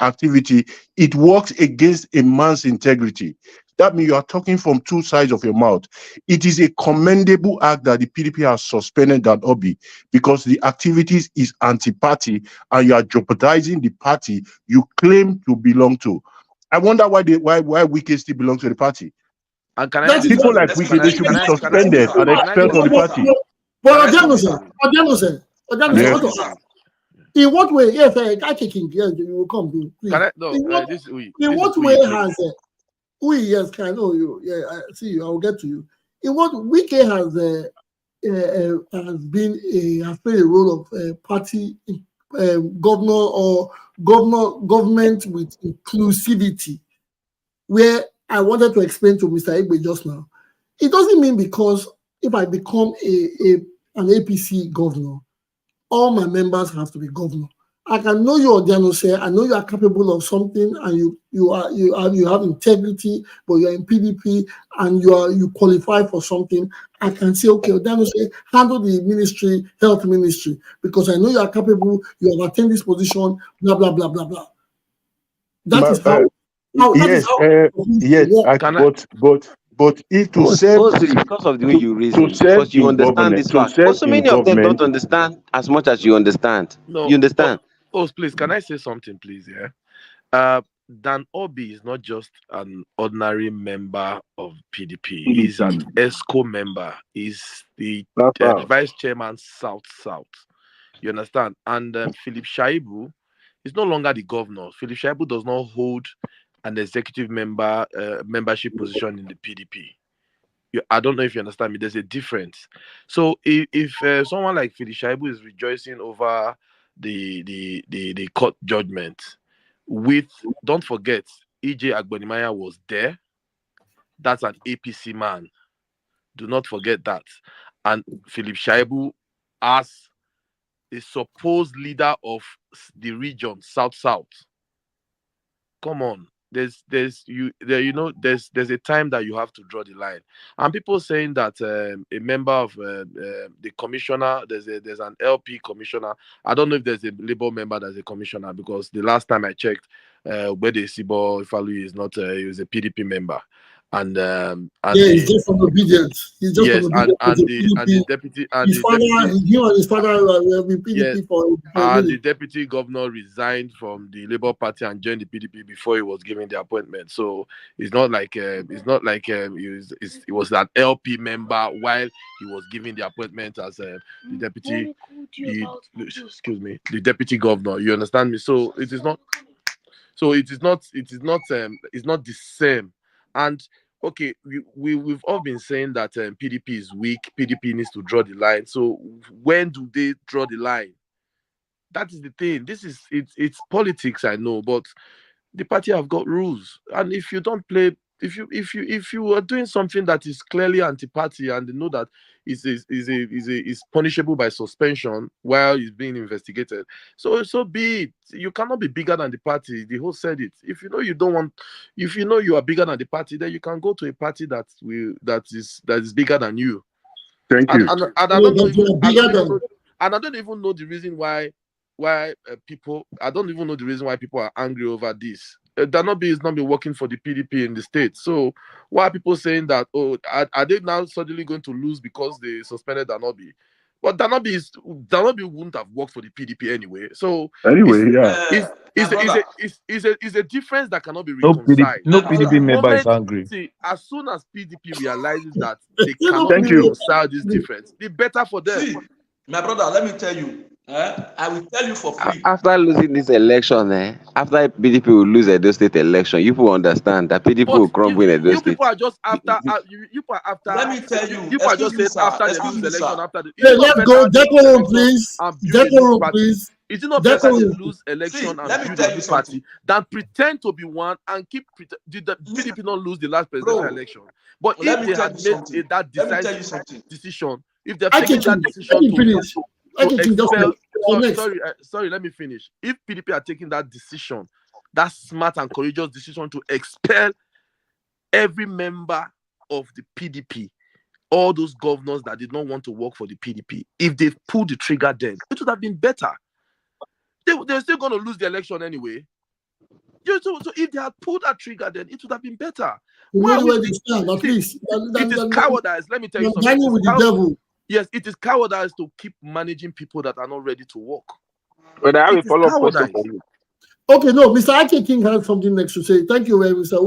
activity, it works against a man's integrity. That means you are talking from two sides of your mouth. It is a commendable act that the PDP has suspended that Obi because the activities is anti-party and you are jeopardizing the party you claim to belong to. I wonder why Wike still belongs to the party. And can I People like Wike, they should be suspended and expelled from the party. But in what way? Yes, I kicking. Yes, you will come. Please. In what way has yes, can I know you? Yeah, I see you. I will get to you. In what Wike has played a role of party governor or government with inclusivity, where I wanted to explain to Mr. Igbe just now. It doesn't mean because if I become an APC governor, all my members have to be governor. I can know you, Odiano, say I know you are capable of something, and you have integrity, but you are in PDP and you qualify for something. I can say, okay, Odiano, say handle the ministry, health ministry, because I know you are capable. You have attained this position. Blah blah blah blah blah. That is how. But if to serve, also because of the way you reason, because you understand this fact. Also, many of them don't understand as much as you understand. No, you understand? Please, can I say something, please? Yeah. Dan Obi is not just an ordinary member of PDP. He's an ESCO member. He's the vice chairman South. You understand? And Philip Shaibu is no longer the governor. Philip Shaibu does not hold an executive membership position in the PDP. I don't know if you understand me. There's a difference. So if someone like Philip Shaibu is rejoicing over the court judgment, don't forget, EJ Agbonimaya was there. that's an APC man. Do not forget that. And Philip Shaibu, as a supposed leader of the region, South. Come on. There's a time that you have to draw the line, and people saying that a member of the commissioner, there's an LP commissioner. I don't know if there's a Labour member that's a commissioner, because the last time I checked, where the Sibo Ifalu is not, he was a PDP member, and he's just an obedient. He's just yes, an obedient. and the deputy and His father will be PDP yes, for and the deputy governor resigned from the Labour Party and joined the PDP before he was given the appointment. So it's not like he was an LP member while he was given the appointment as the deputy. The deputy governor. You understand me? So it is not. So it's not the same. And okay, we've all been saying that PDP is weak. PDP needs to draw the line. So when do they draw the line? That is the thing. It's politics, I know, but the party have got rules. And if you don't play, if you are doing something that is clearly anti-party and they know that is punishable by suspension while it's being investigated, so be it. You cannot be bigger than the party. The host said it. If you know you are bigger than the party, then you can go to a party that is bigger than you. Thank you. And I don't even know the reason why people. I don't even know the reason why people are angry over this. Danobi is not been working for the PDP in the state. So why are people saying that? Oh, are they now suddenly going to lose because they suspended Danobi? But Danobi wouldn't have worked for the PDP anyway. So anyway, it's a difference that cannot be reconciled. No PDP member is angry. See, as soon as PDP realizes that they cannot Thank you. reconcile this difference, the better for them. See, my brother, let me tell you. I will tell you for free. After losing this election, after PDP will lose Edo State election, you will understand that PDP will crumble in Edo you State. people are just after. You people are after. Let me tell you. You people are just saying after they lose the election. After the. Hey, let's go. Decorum, please. Decorum, please. Is it not better Decorum. to lose election let me and build tell a you new something. party than pretend to be one and keep? Did the PDP not lose the last presidential election? But let if me they tell had you made something. that Let me tell you something. decision, if they've taken that decision sorry, let me finish. If PDP are taking that decision, that smart and courageous decision to expel every member of the PDP, all those governors that did not want to work for the PDP, if they pulled the trigger then, it would have been better. They're still going to lose the election anyway. So if they had pulled that trigger then, it would have been better. It is cowardice. Let me tell you something. With the devil. Yes, it is cowardice to keep managing people that are not ready to work. But I have a follow-up question for you. Okay, no, Mr. Ake King has something next to say. Thank you, Mr.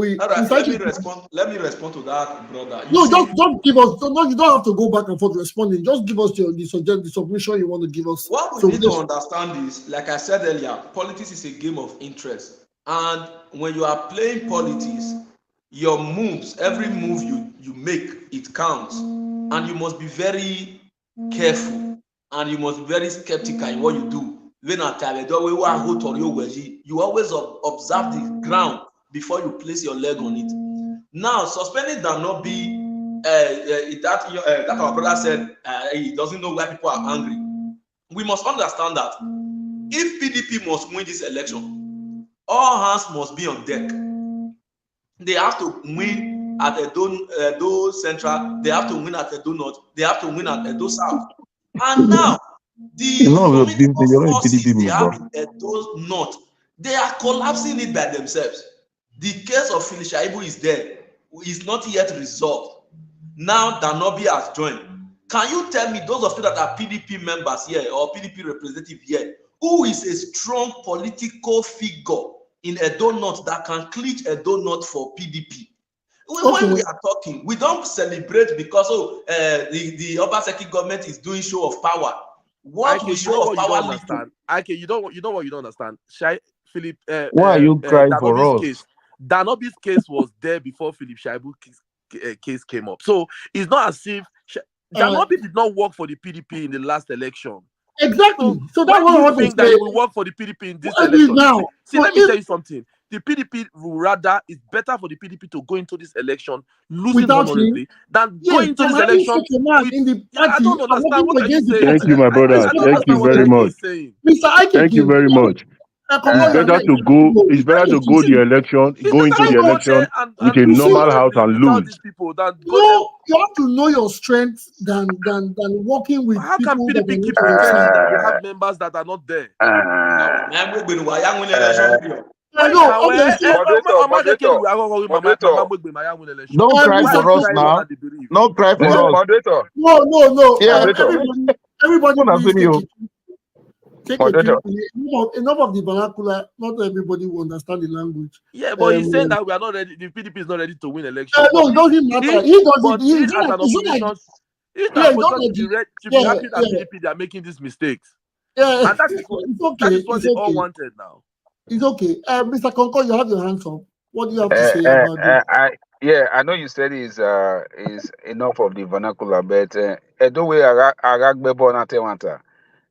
Let me respond to that, brother. Don't give us. No, you don't have to go back and forth responding. Just give us the submission you want to give us. What we need to understand is, like I said earlier, politics is a game of interest, and when you are playing politics, your moves, every move you make, it counts, and you must be very careful, and you must be very skeptical in what you do. You always observe the ground before you place your leg on it. Now, suspending that not be that our brother said he doesn't know why people are angry. We must understand that if PDP must win this election, all hands must be on deck. They have to win at Edo Central, they have to win at Edo North, they have to win at Edo South. And now, the forces they have in Edo North, they are collapsing it by themselves. The case of Philip Shaibu is there, is not yet resolved. Now Danobi has joined. Can you tell me, those of you that are PDP members here or PDP representative here, who is a strong political figure in Edo North that can clinch Edo North for PDP? When we are talking, we don't celebrate because the Obaseki government is doing show of power. What will show of power lead to? Okay, you know what you don't understand. Philip, why are you crying for us? Case. Danobi's case was there before Philip Shaibu's case came up. So it's not as if Danobi did not work for the PDP in the last election. Exactly. So that's what I think that he will work for the PDP in this election. Now. See, let me tell you something. the PDP will rather, it's better for the PDP to go into this election losing Without him? honorably than Yes, going into I'm this having election such a man with. in the Yeah, I party don't and understand. working What are you against the saying? Thank you, party. my brother. I don't Thank you understand what very Eke much. is saying. Mr. Ike, Thank you very much. It's better to go. It's better to go the election, It's go into better the to go there election with a and lose normal house honorably and without lose. these people than go there. No, you have to know your strength than working with How can people that PDP are keep not your pretending that they strength. have members that are not there? Why No, now? Moderator, don't cry Why for would us I now. what they believe? Don't cry for us. Moderator, No. Yeah. Everybody, Come on, please Antonio. take a Moderator. drink. Enough of the vernacular. Not everybody will understand the language. Yeah, but he's saying that we are not ready. The PDP is not ready to win elections. No, it doesn't matter. He doesn't. But He he is as not. an opposition, He's not should be ready. should be happy that PDP they are making these mistakes. Yeah, And that is what it's okay. that is what It's they all okay. wanted now. It's okay. Mr. Concord, you have your hands up. What do you have to say about this? I know you said is enough of the vernacular, but the way Aragbebo na Tewanta.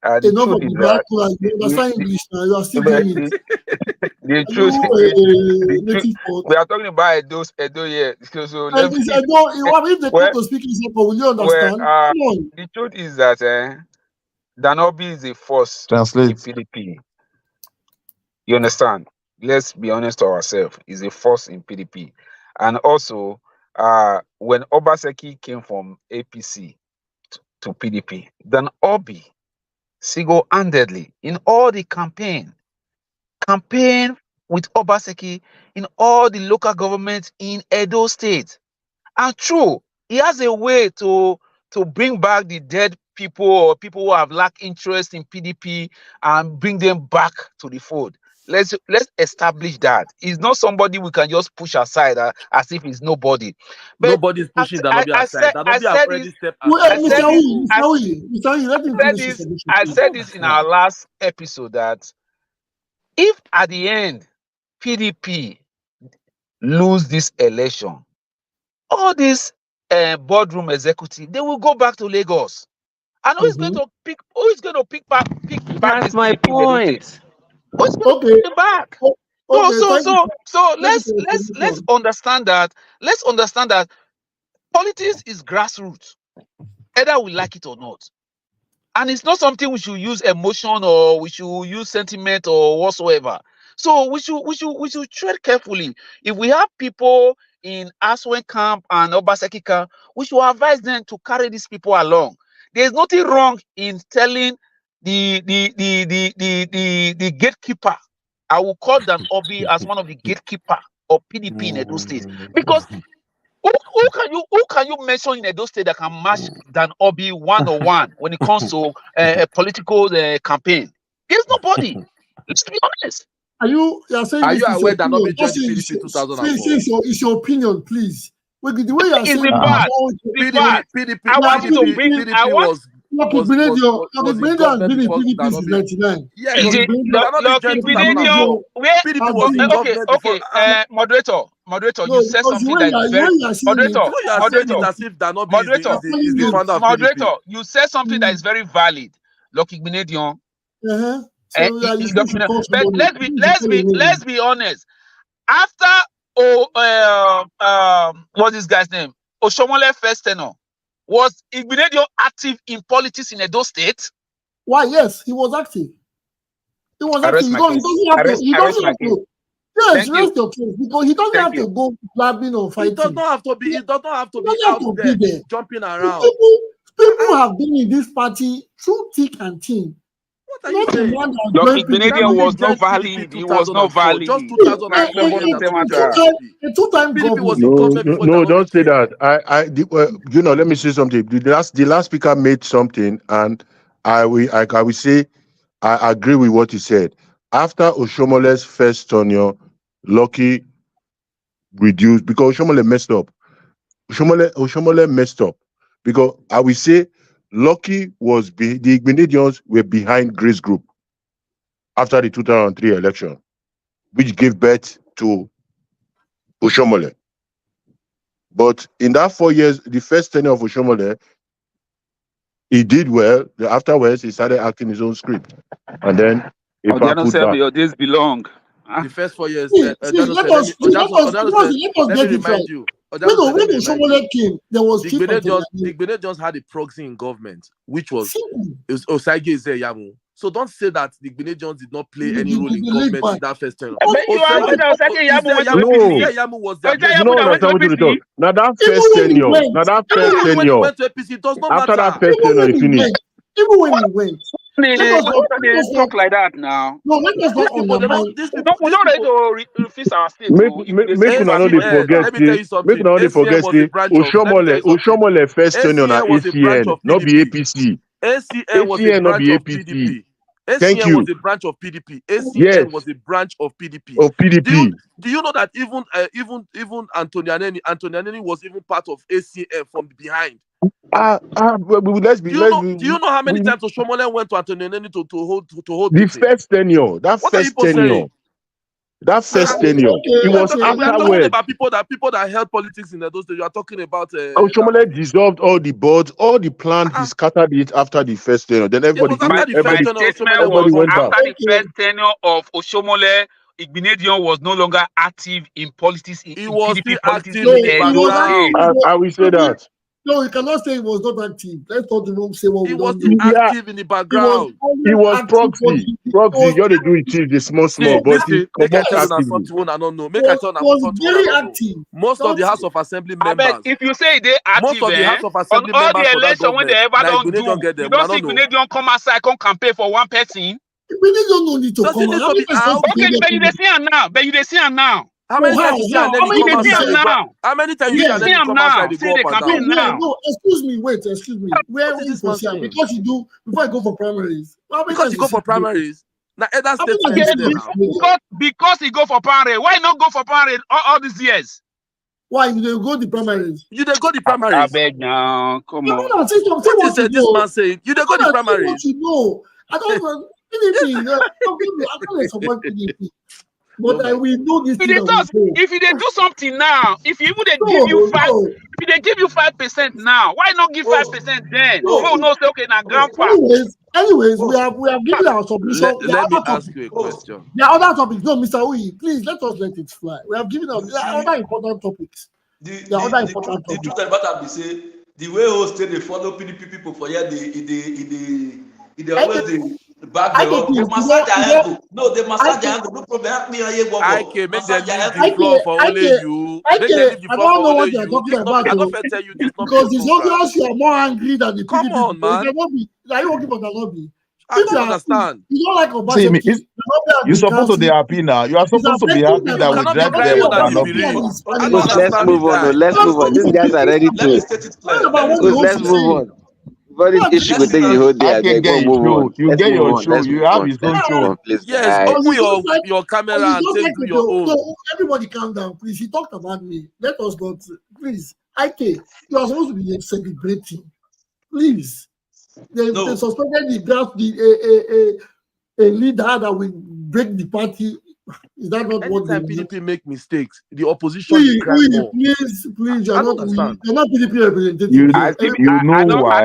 The Enough truth of is the that vernacular. You understand English now. You are still the, doing it. the Are truth, you native port? we are talking about Edo here. So let me, If they come to speak in Singapore, will you understand? Come on. the truth is that Danobi is a force Translate. in PDP. You understand? Let's be honest to ourselves. He's a force in PDP. And also, when Obaseki came from APC to PDP, then Obi single-handedly in all the campaign with Obaseki in all the local governments in Edo State. And true, he has a way to bring back the dead people or people who have lacked interest in PDP and bring them back to the fold. Let's establish that. He's not somebody we can just push aside as if he's nobody. But nobody's pushing Danobi aside. Danobi have already stepped aside. I said this in our last episode that if at the end PDP lose this election, all these boardroom executive, they will go back to Lagos. And who is going to pick back That's my point. Who's going to pick them back? So let's understand that. Let's understand that politics is grassroots, either we like it or not. And it's not something we should use emotion or we should use sentiment or whatsoever. So we should tread carefully. If we have people in Aswen camp and Obaseki camp, we should advise them to carry these people along. There's nothing wrong in telling the gatekeeper. I will call Dan Obi as one of the gatekeeper of PDP in Edo State, because who can you mention in Edo State that can match Dan Obi 101 when it comes to a political campaign? There's nobody. Let's be honest. Are you aware that Obi joined the PDP in 2004? It's your opinion, please. The way you are saying PDP was government before Danobi. Yes, Moderator, you said something that is very Moderator, you said something that is very valid. Lucky Gbenedion. But let's be honest. After what's this guy's name? Oshomole first tenure. Was Ighodalo active in politics in Edo State? Why? Yes, he was active. He was active. He doesn't have to. Yes, rest your case, because he doesn't have to go blabbing or fighting. He does not have to be. He does not have to be out there jumping around. People have been in this party through thick and thin. What are you saying? Lucky Gbenedion was not valid. He was not valid. Just 2004. A two-time governor. No, don't say that. Let me say something. The last speaker made something, and I will say I agree with what he said. After Oshomole's first tenure, Lucky reduced because Oshomole messed up. Oshomole messed up because I will say Lucky was the Igbenedions were behind Grace Group after the 2003 election, which gave birth to Oshomole. But in that 4 years, the first tenure of Oshomole, he did well. Afterwards, he started acting his own script, and then your days belong. The first 4 years, See, let us get let me it right. remind you. When Oshomole came, there was the chief Gbene just had a proxy in government, which was Osage Ezeyamu. So don't say that the Gbene Jones did not play any role in government in that first term. You are aware that Osage Ezeyamu was their you know what I'm trying to talk. Now that first tenure, when he went to APC, it does not after matter. that first tenure, he finished. Even when he went, they talk like that now. No, let us not undermine. We're not ready to refuse our state. Make una no dey forget. Let me tell you something. Make una no dey forget. Oshomole first tenure na ACN, not be APC. ACN was a branch of PDP. ACN was a branch of PDP. ACN was a branch of PDP. Of PDP. Do you know that even Antonio was even part of ACN from behind? Let's be. Do you know how many times Oshomole went to Antonio to hold the first tenure? That first tenure. That first tenure. It was talking about people that held politics in those days. You are talking about Oshomole dissolved all the boards, all the plan. He scattered it after the first tenure. Then everybody went back. After the first tenure of Oshomole, Igbinedion was no longer active in politics. He was PDP active politics in the background. I will say that. No, you cannot say he was not active. Let's not even say what he we was don't know. active in the background. He was proxy. Proxy, you got to do it the small, but make I tell you something I don't know. Make I tell you something I don't know. Most of the House of Assembly members. If you say they active, most of the House of Assembly on all members the election when they ever don't do, you don't see Igbinedion come outside, come campaign for one person. Igbinedion no need to come. Okay, but you see him now. But you see him now. How many times you see him now? How many times you see him come outside? They go up and down. No, excuse me. Where is this man? Because you do before I go for primaries. Because you go for primaries. Now, because he go for primary. Why not go for primary all these years? Why you dey go the primaries? You dey go the primaries. I beg now, come on. What you said this man saying? You dey go the primaries. What you know? I don't know. PDP. I can't support PDP. But I will know this. If they do something now, if you even give you 5%, if they give you 5% now, why not give 5% then? No, say okay, now grandpa. Anyways, we have given our submission. Let me ask you a question. There are other topics. No, Mr. Uyi, please let us let it fly. We have given us other important topics. The truth about that say the way host they follow PDP people for here, they always back there. They massage their ego. No, they massage their ego. No problem. I can make them leave the floor for only you. Make them leave the floor for only you. I don't tell you this because it's obvious you are more angry than the PDP. Come on, man. Are you working for the lobby? I don't understand. You don't like Obaseki. You're supposed to be happy now. You are supposed to be happy that we drag them up and up. Let's move on. Let's move on. These guys are ready to. Let's move on. But this issue will take the whole day. I can get you get your show. You have his own show. Yes, open your camera and take your own. So everybody calm down, please. He talked about me. Let us not, please. You are supposed to be celebrating. Please. They suspended a leader that will break the party. Is that not what they PDP do? Make mistakes? The opposition please, you're not PDP representative. You know why?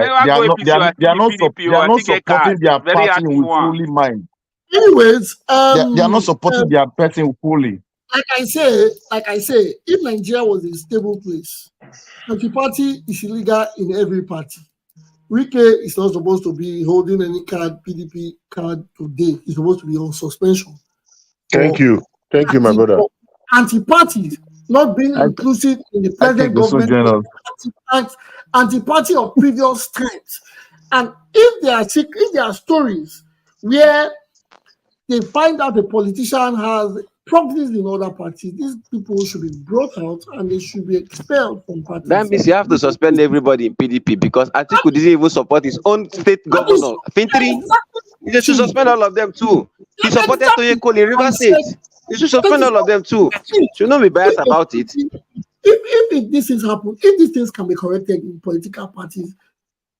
They are not supporting their party with fully mind. Anyways, they are not supporting their person fully. Like I say, if Nigeria was a stable place, anti-party is illegal in every party. Wike is not supposed to be holding any PDP card today. He's supposed to be on suspension. Thank you, my brother. Anti-parties not being inclusive in the present government. Anti-party of previous strength. And if there are stories where they find out a politician has proxies in other parties, these people should be brought out and they should be expelled from parties. That means you have to suspend everybody in PDP because Atiku didn't even support his own state governor. Fintri, you should suspend all of them too. He supported Toyekoli in River State. You should suspend all of them too. Should not be biased about it. If these things happen, if these things can be corrected in political parties,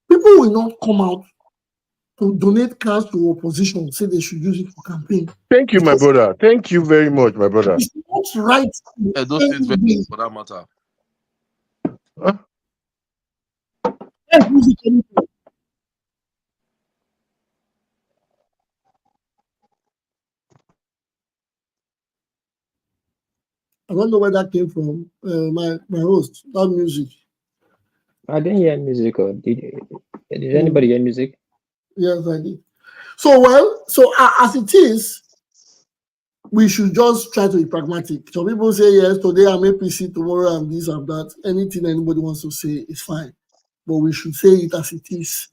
people will not come out to donate cash to opposition, say they should use it for campaign. Thank you, my brother. Thank you very much, my brother. It's not right. Those things very for that matter. I don't know where that came from. My host, that music. I didn't hear music. Or did anybody hear music? Yes, I did. So as it is, we should just try to be pragmatic. Some people say, yes, today I'm APC, tomorrow I'm this, I'm that. Anything anybody wants to say is fine. But we should say it as it is.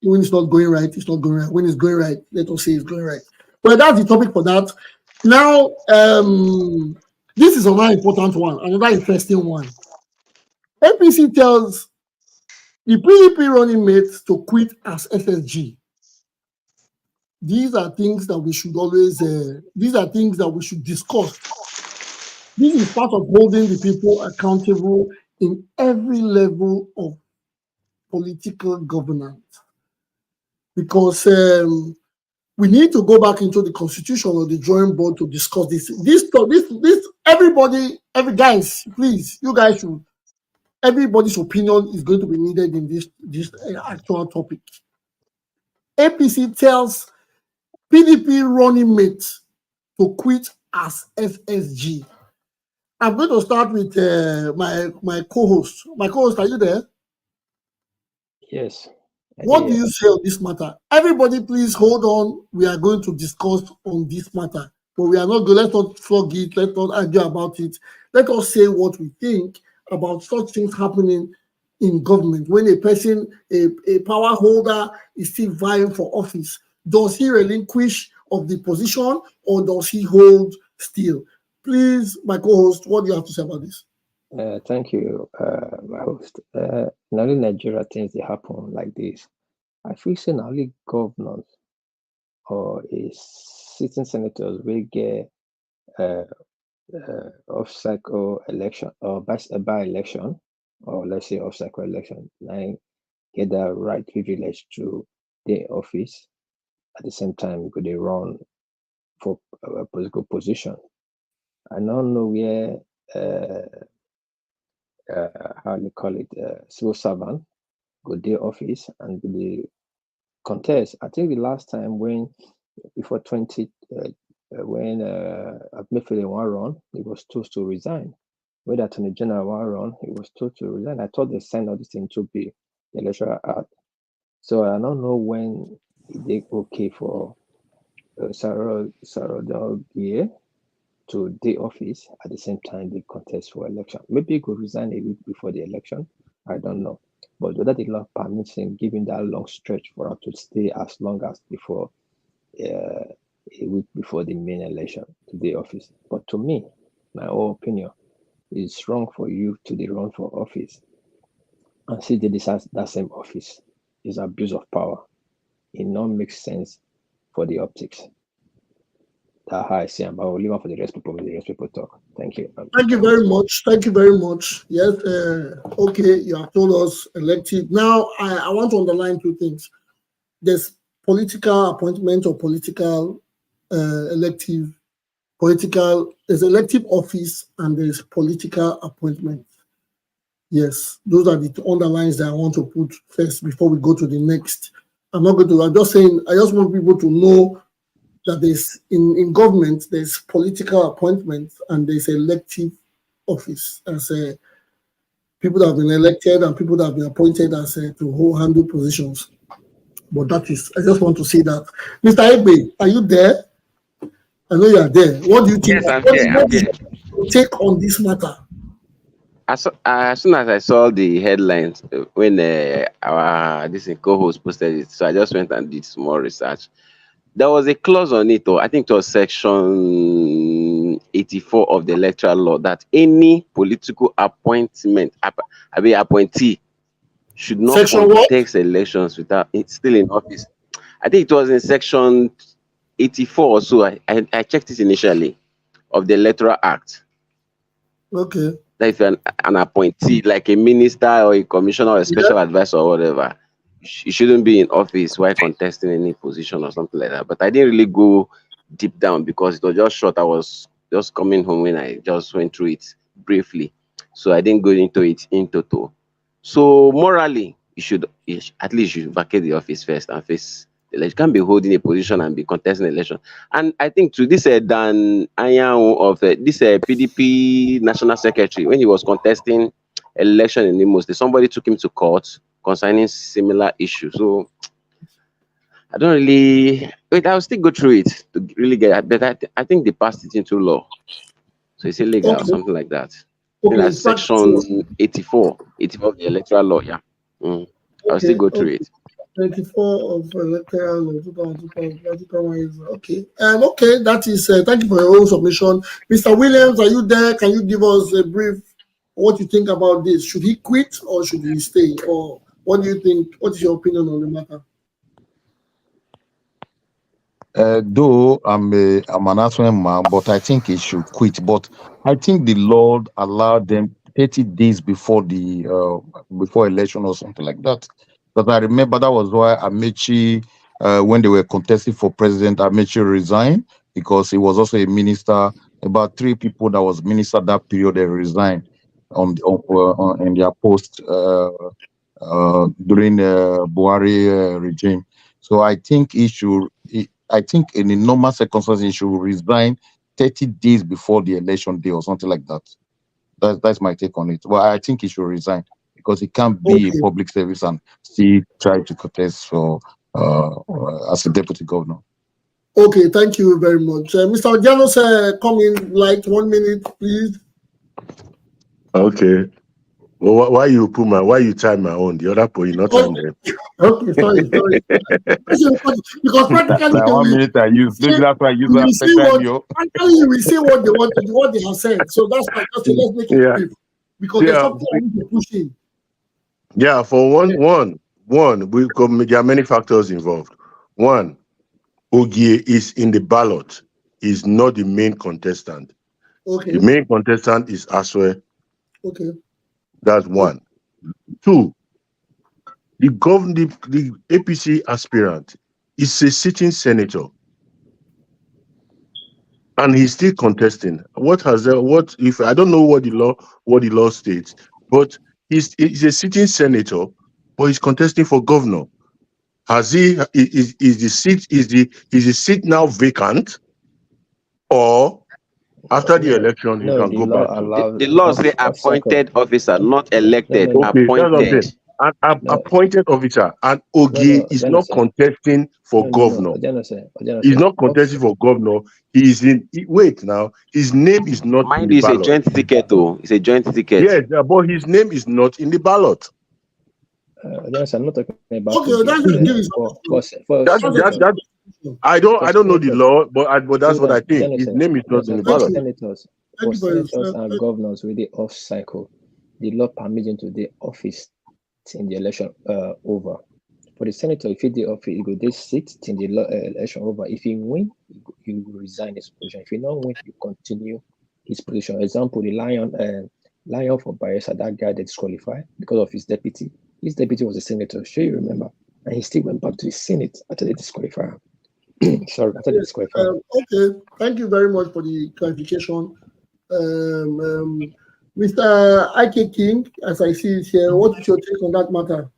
When it's not going right, it's not going right. When it's going right, let us say it's going right. But that's the topic for that. Now, this is a very important one, another interesting one. APC tells the PDP running mates to quit as SSG. These are things that we should always, these are things that we should discuss. This is part of holding the people accountable in every level of political governance. Because we need to go back into the constitution or the drawing board to discuss this. Everybody, guys, please, you guys should, everybody's opinion is going to be needed in this actual topic. APC tells PDP running mates to quit as SSG. I'm going to start with my co-host. My co-host, are you there? Yes. What do you say on this matter? Everybody, please hold on. We are going to discuss on this matter, but we are not going. Let's not flog it. Let's not argue about it. Let us say what we think about such things happening in government. When a person, a power holder, is still vying for office, does he relinquish of the position or does he hold still? Please, my co-host, what do you have to say about this? Thank you, my host. In only Nigeria things they happen like this. I feel so now only governors or a sitting senators will get off-cycle election or by election, or let's say off-cycle election, and get the right privilege to the office. At the same time, could they run for a political position? I don't know where how they call it, civil servant go their office and the contest. I think the last time when before 20 when Abmefele one run, he was told to resign. When the Attorney General one run, he was told to resign. I thought they signed all this thing to be the electoral act. So I don't know when they okay for Sarah year to the office at the same time they contest for election. Maybe he could resign a week before the election. I don't know. But whether the law permits him, given that long stretch for him to stay as long as before a week before the main election to the office. But to me, my own opinion, it's wrong for you to run for office and see that same office is abuse of power. It not makes sense for the optics. That's how I see them. I will leave it for the rest people talk. Thank you. Thank you very much. Thank you very much. Yes, okay, you have told us elected. Now, I want to underline two things. There's political appointment or political there's elective office and there's political appointment. Yes, those are the underlines that I want to put first before we go to the next. I'm just saying, I just want people to know that there's in government, there's political appointments and there's elective office as people that have been elected and people that have been appointed as to handle positions. But that is, I just want to say that. Mr. Egbe, are you there? I know you are there. What do you think? Yes, I'm here. What is your take on this matter? As soon as I saw the headlines when our co-host posted it, so I just went and did some more research. There was a clause on it, or I think it was section 84 of the electoral law, that any political appointment, appointee, should not contest elections without it's still in office. I think it was in section 84 or so. I checked it initially of the Electoral Act. Okay. That if you're an appointee, like a minister or a commissioner or a special advisor or whatever, you shouldn't be in office while contesting any position or something like that. But I didn't really go deep down because it was just short. I was just coming home when I just went through it briefly. So I didn't go into it in total. So morally, you should at least vacate the office first and face You can't be holding a position and be contesting election. And I think to this Dan Anyan of this PDP National Secretary, when he was contesting election in Imo State, somebody took him to court concerning similar issues. So I don't really wait. I'll still go through it to really get it. But I think they passed it into law, so it's illegal or something like that. Okay, That's section 84 of the electoral law. Yeah, I'll still go through it. 24 of electoral law, 2001. Okay. Okay, that is. Thank you for your own submission, Mr. Williams. Are you there? Can you give us a brief what you think about this? Should he quit or should he stay? Or what do you think? What is your opinion on the matter? Though I'm an African man, but I think he should quit. But I think the Lord allowed them 30 days before the before election or something like that. But I remember that was why Amechi, when they were contesting for president, Amechi resigned because he was also a minister. About 3 people that was minister that period they resigned in their post during the Buhari regime. So I think he should. I think in the normal circumstances, he should resign 30 days before the election day or something like that. That's my take on it. Well, I think he should resign because he can't be a public service and still try to contest for as a deputy governor. Okay, thank you very much. Mr. Odiano, come in like 1 minute, please. Okay. Well, why you tie my own? The other point, not time there. Okay, sorry. Because practically, 1 minute I use. Maybe that's why I use that second year. Practically, you will say what they want to do, what they have said. So that's why. So let's make it brief because there's something I need to push in. Yeah, for one, there are many factors involved. One, Ogie is in the ballot. Is not the main contestant. Okay. The main contestant is Aswe. Okay. That's one. 2, the APC aspirant is a sitting senator, and he's still contesting. What if I don't know what the law states, but he's a sitting senator, but he's contesting for governor. Is the seat now vacant, or after the election he can go back to the law say appointed officer, not elected. Okay, appointed. An appointed officer, and Ogie is not contesting for governor. He's not contesting for governor. He is in. Wait now, his name is not in the ballot. It's a joint ticket, though. It's a joint ticket. Yes, but his name is not in the ballot. I'm not talking about. I don't know the law, but that's what I think. His name is not in the ballot. For senators and governors with the off cycle, the law permits him to the office in the election over. For the senator, if he the office, he go this sit in the election over. If he win, he will resign his position. If he not win, he continue his position. Example: the Lion for Bayelsa, that guy that disqualified because of his deputy. His deputy was a senator, sure you remember, and he still went back to the Senate after they disqualified him. Sorry, after they disqualified him. Okay, thank you very much for the clarification. Mr. Ike King, as I see it here, what is your take on that matter?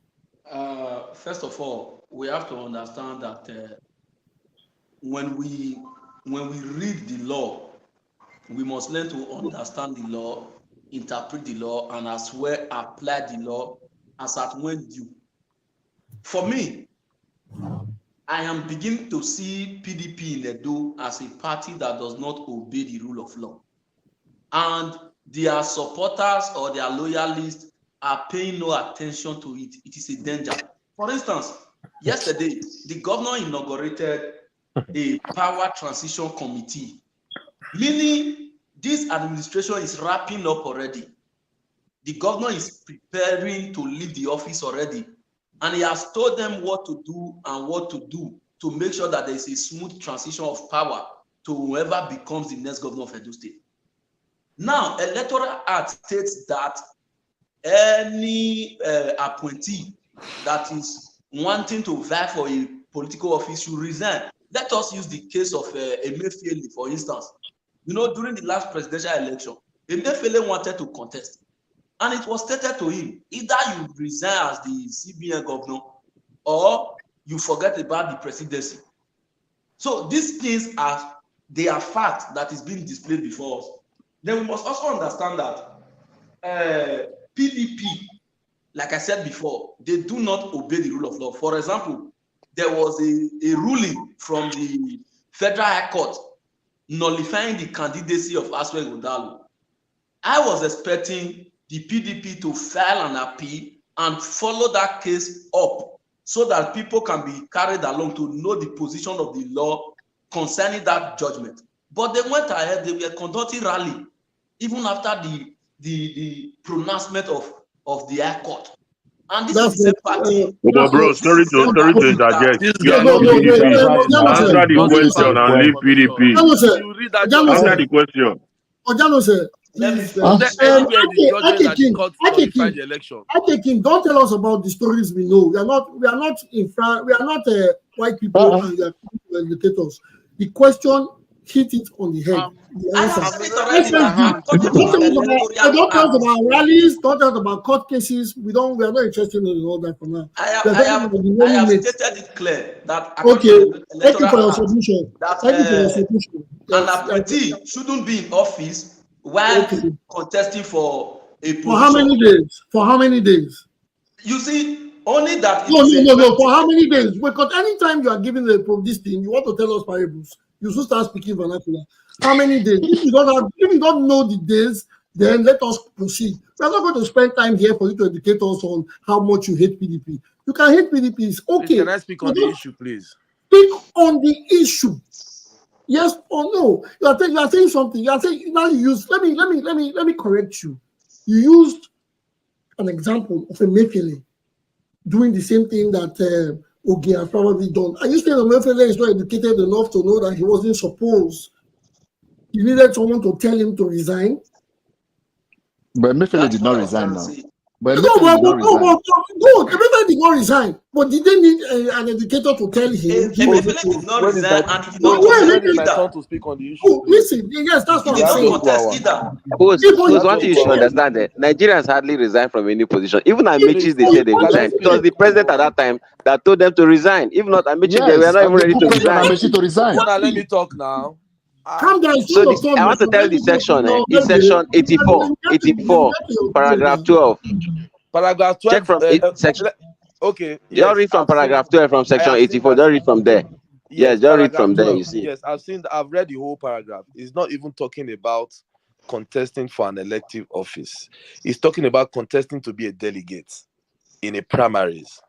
First of all, we have to understand that when we read the law, we must learn to understand the law, interpret the law, and as well apply the law as at when due. For me, I am beginning to see PDP in Edo as a party that does not obey the rule of law. And their supporters or their loyalists are paying no attention to it. It is a danger. For instance, yesterday, the governor inaugurated a power transition committee, meaning this administration is wrapping up already. The governor is preparing to leave the office already, and he has told them what to do and what to do to make sure that there is a smooth transition of power to whoever becomes the next governor of Edo State. Now, Electoral Act states that any appointee that is wanting to vie for a political office should resign. Let us use the case of Emefiele, for instance. You know, during the last presidential election, Emefiele wanted to contest. And it was stated to him, either you resign as the CBN governor or you forget about the presidency. So these things are facts that is being displayed before us. Then we must also understand that PDP, like I said before, they do not obey the rule of law. For example, there was a ruling from the Federal High Court nullifying the candidacy of Ighodalo. I was expecting the PDP to file an appeal and follow that case up so that people can be carried along to know the position of the law concerning that judgment. But they went ahead, they were conducting rally even after the pronouncement of the High Court. And this is the same party. But bro, sorry to interject. This You guy are not no PDP. Answer Answer the question and leave PDP. You read that Answer the question. Ojano sir, Let me please, finish. anywhere the judges and the courts nullify the election. Don't tell us about the stories we know. We are not in front. We are not white people and we are educators. The question hit it on the head. I have said it already. Don't tell us about rallies. Don't tell us about court cases. We are not interested in all that for now. I have stated it clear that okay. Thank you for your submission. Thank you for your submission. An appointee shouldn't be in office while contesting for a position. For how many days? For how many days? You see, only that. No. For how many days? Because anytime you are giving this thing, you want to tell us parables. You should start speaking vernacular. How many days? If you don't know the days, then let us proceed. We are not going to spend time here for you to educate us on how much you hate PDP. You can hate PDP. It's okay. Please, can I speak on the issue, please? Speak on the issue. Yes or no? You are saying something. You are saying now you use. Let me correct you. You used an example of a Mefele doing the same thing that Ogie has probably done. Are you saying Mefele is not educated enough to know that he wasn't supposed? He needed someone to tell him to resign. But Mefele did not resign now. But Mefele did not resign. But did they need an educator to tell him? Mefele did not resign and he did not contest to speak on the issue. Listen, yes, that's what I'm saying. One thing you should understand that Nigerians hardly resign from any position. Even Amichis, they said they resigned. It was the president at that time that told them to resign. If not Amichis, they were not even ready to resign. Let me talk now. Calm down. So I want to tell the section, it's section 84, paragraph 12. Paragraph 12. Check from section. Okay. Just read from paragraph 12 from section 84. Just read from there. Yes, just read from 12. There, you see. Yes, I've read the whole paragraph. It's not even talking about contesting for an elective office. It's talking about contesting to be a delegate in a primaries.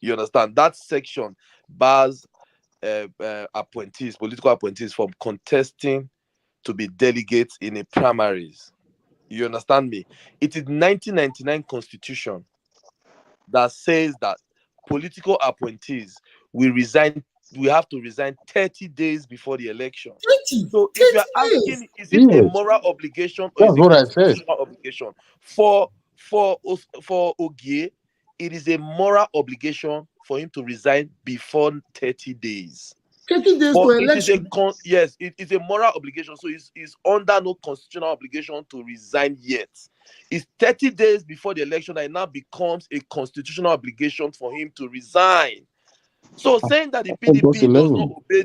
You understand? That section bars appointees, political appointees from contesting to be delegates in a primaries. You understand me? It is 1999 constitution that says that political appointees will have to resign 30 days before the election. 30, so if you're asking, is it a moral obligation or is it a constitutional obligation? For Ogie, it is a moral obligation for him to resign before 30 days. 30 days to election. Yes, it is a moral obligation. So he's under no constitutional obligation to resign yet. It's 30 days before the election that it now becomes a constitutional obligation for him to resign. So saying that the PDP does not obey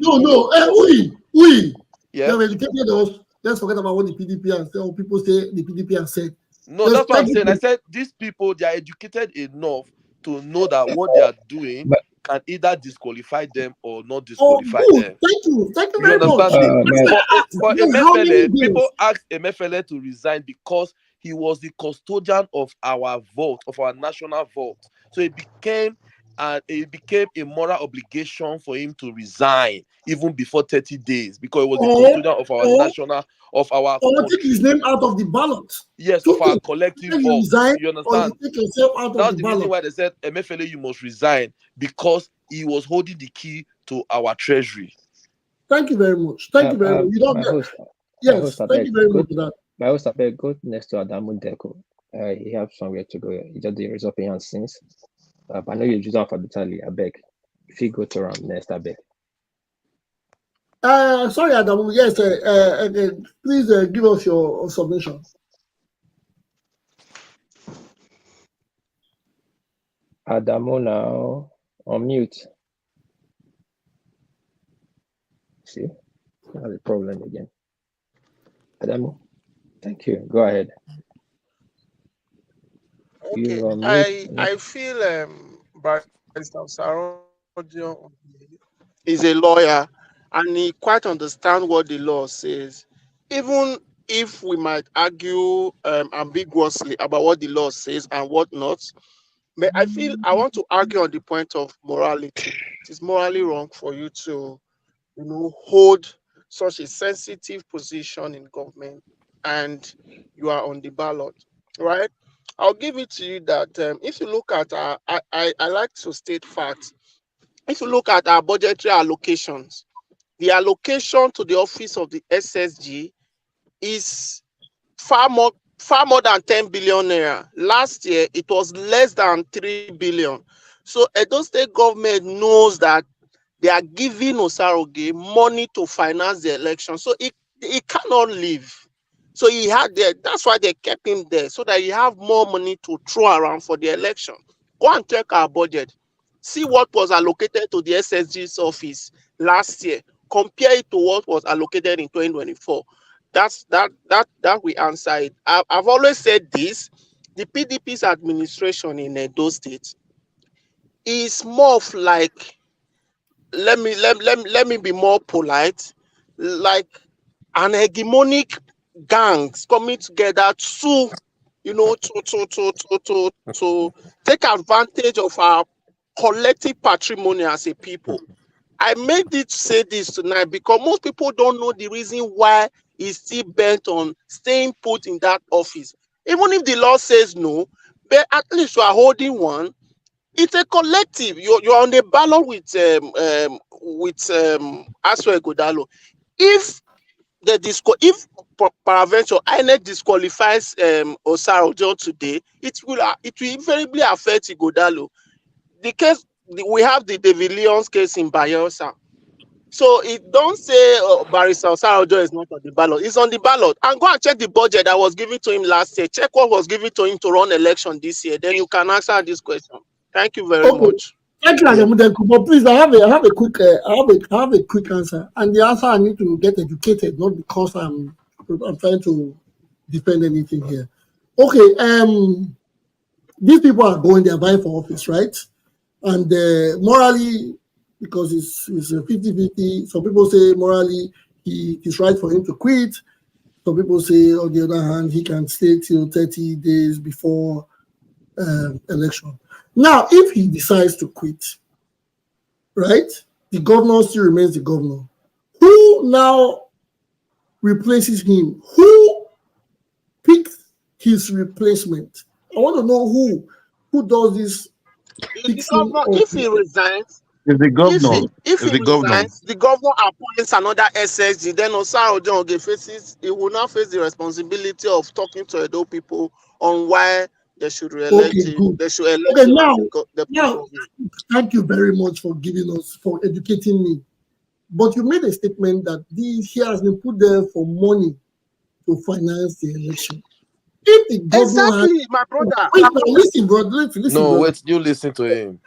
They educated us. Let's forget about what the PDP has said. People say the PDP has said. No, that's what I'm saying. I said these people, they are educated enough to know that what they are doing can either disqualify them or not disqualify them. Thank you very much. For Emefele, people asked Emefele to resign because he was the custodian of our vote, of our national vote. So it became a moral obligation for him to resign even before 30 days because it was the custodian of our national, of our. Or take his name out of the ballot. Yes, of our collective vote. Resign, you understand? Or you take yourself out That's of the the reason ballot. why they said Emefele, you must resign because he was holding the key to our treasury. Thank you very much. Thank you very much. You don't get. Yes, thank you very much for that. My host, I go next to Adamu Deko. He has somewhere to go. He just did raise up his hand since. I know you're just for the tally. I beg. If you go to around next, I beg. Sorry, Adamu. Yes, please give us your submission. Adamu now on mute. See, not a problem again. Adamu, thank you. Go ahead. Okay, You are mute. I feel Barrister Sarodio is a lawyer and he quite understands what the law says. Even if we might argue ambiguously about what the law says and what not, but I feel I want to argue on the point of morality. It is morally wrong for you to, hold such a sensitive position in government and you are on the ballot, right? I'll give it to you that if you look at I like to state facts. If you look at our budgetary allocations, the allocation to the office of the SSG is far more than 10 billion naira. Last year it was less than 3 billion. So Edo State government knows that they are giving Osaroge money to finance the election. So he cannot leave. So he had there, that's why they kept him there, so that he have more money to throw around for the election. Go and check our budget. See what was allocated to the SSG's office last year. Compare it to what was allocated in 2024. That we answer it. I've always said this. The PDP's administration in Edo State is more of like, let me be more polite, like an hegemonic gangs coming together to to take advantage of our collective patrimony as a people. I made it say this tonight because most people don't know the reason why he's still bent on staying put in that office. Even if the law says no, but at least you are holding one. It's a collective. You're on the ballot with Aswe Ighodalo. If peradventure INEC disqualifies Osarojo today, it will invariably affect Ighodalo. The case we have the De Villiers case in Bayelsa. So it don't say Barrister Osarojo is not on the ballot. It's on the ballot. And go and check the budget that was given to him last year. Check what was given to him to run election this year. Then you can answer this question. Thank you very much. Thank you, Adamu. But please, I have a quick answer, and the answer I need to get educated, not because I'm trying to defend anything here. Okay, these people are going, they are vying for office, right? And morally, because it's 50-50, some people say morally it's right for him to quit. Some people say, on the other hand, he can stay till 30 days before election. Now, if he decides to quit, right, the governor still remains the governor. Who now replaces him? Who picks his replacement? I want to know who does this. If he resigns, It's the governor. if he resigns, the governor appoints another SSG, then Osarojo he will now face the responsibility of talking to Edo people on why they should re-elect him. They should elect him now, thank you very much for educating me. But you made a statement that he has been put there for money to finance the election. If the governor my brother. Listen, brother. Wait, you listen to him.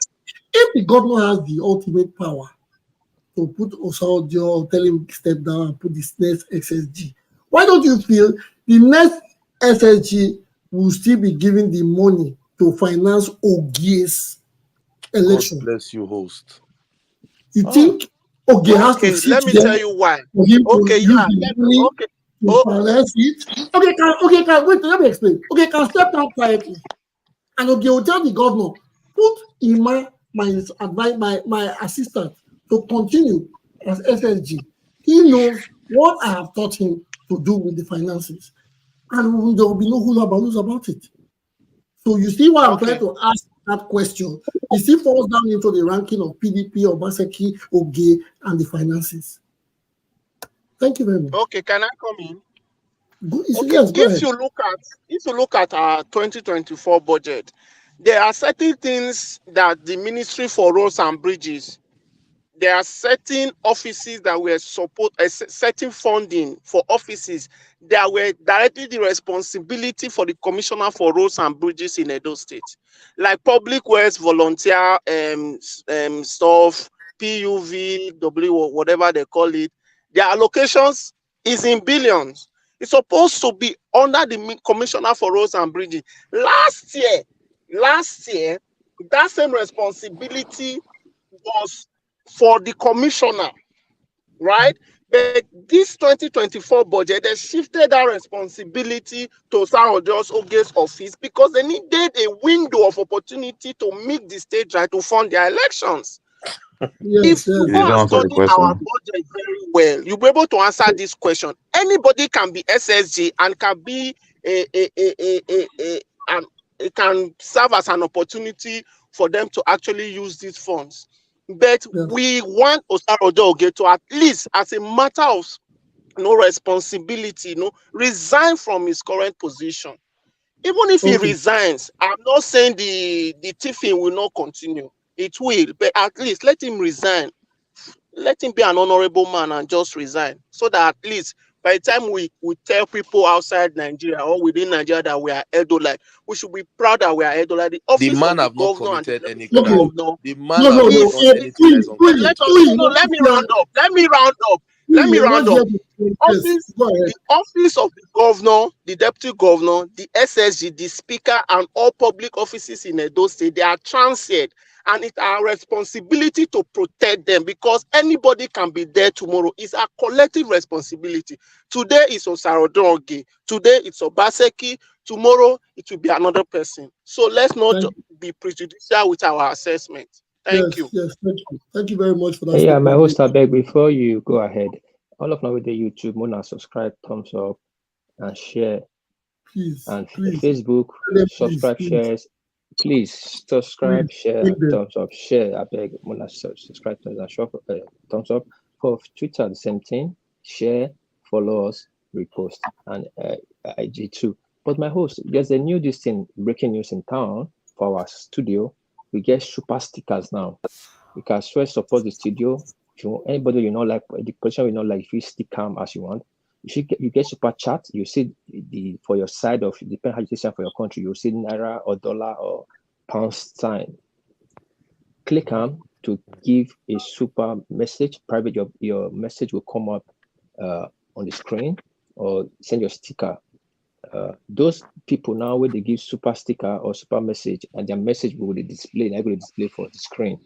If the governor has the ultimate power to put Osarojo or tell him step down and put this next SSG, why don't you feel the next SSG will still be giving the money to finance Ogie's election? God bless you, host. You think Ogie has to sit let me tell you why. For him to use the money to finance it? Okay, wait, let me explain. Okay, can step down quietly. And Ogie will tell the governor, put Ima, my assistant, to continue as SSG. He knows what I have taught him to do with the finances. And there will be no hula balloons about it. So you see why I'm trying to ask that question. It still falls down into the ranking of PDP, Obaseki, Ogie, and the finances. Thank you very much. Okay, can I come in? Yes, go ahead. If you look at our 2024 budget, there are certain things that the Ministry for Roads and Bridges, there are certain offices that were certain funding for offices that were directly the responsibility for the Commissioner for Roads and Bridges in Edo State, like public works, volunteer stuff, PUV, whatever they call it. Their allocations is in billions. It's supposed to be under the Commissioner for Roads and Bridges. Last year, that same responsibility was for the commissioner, right? But this 2024 budget, they shifted that responsibility to Sarojo's Oge's office because they needed a window of opportunity to make the state right to fund their elections. If you go and study our budget very well, you'll be able to answer this question. Anybody can be SSG and can be and it can serve as an opportunity for them to actually use these funds. But we want Osarojo Oge to at least, as a matter of responsibility, resign from his current position. Even if he resigns, I'm not saying the thieving will not continue. It will, but at least let him resign. Let him be an honorable man and just resign, so that at least by the time we tell people outside Nigeria or within Nigeria that we are EDO-like, we should be proud that we are EDO-like. The office The man of the have not governor and the committed deputy any crime. governor. The man has not done anything that is unconscionable. Let me round up. The office of the governor, the deputy governor, the SSG, the speaker, and all public offices in Edo State, they are transient. And it's our responsibility to protect them because anybody can be there tomorrow. It's our collective responsibility. Today it's Osarojo Oge. Today it's Obaseki. Tomorrow it will be another person. So let's not be prejudicial with our assessment. Thank you. Yes, thank you very much for that. Yeah, my host, I beg, before you go ahead, all of now with the YouTube, Mona, subscribe, thumbs up, and share. Please. Facebook, subscribe, shares. Please subscribe, share, thumbs up, share. I beg, Mona, subscribe, thumbs up. For Twitter, the same thing. Share, follow us, repost, and IG too. But my host, there's a new breaking news in town for our studio. We get super stickers now. You can swear support the studio. If you want, anybody you know like the person you know like, if you stick calm as you want, you get super chat. You see for your side of depending how you say for your country, you see naira or dollar or pound sign. Click on to give a super message. Private your message will come up on the screen, or send your sticker. Those people now where they give super sticker or super message, and their message will display. I will display for the screen,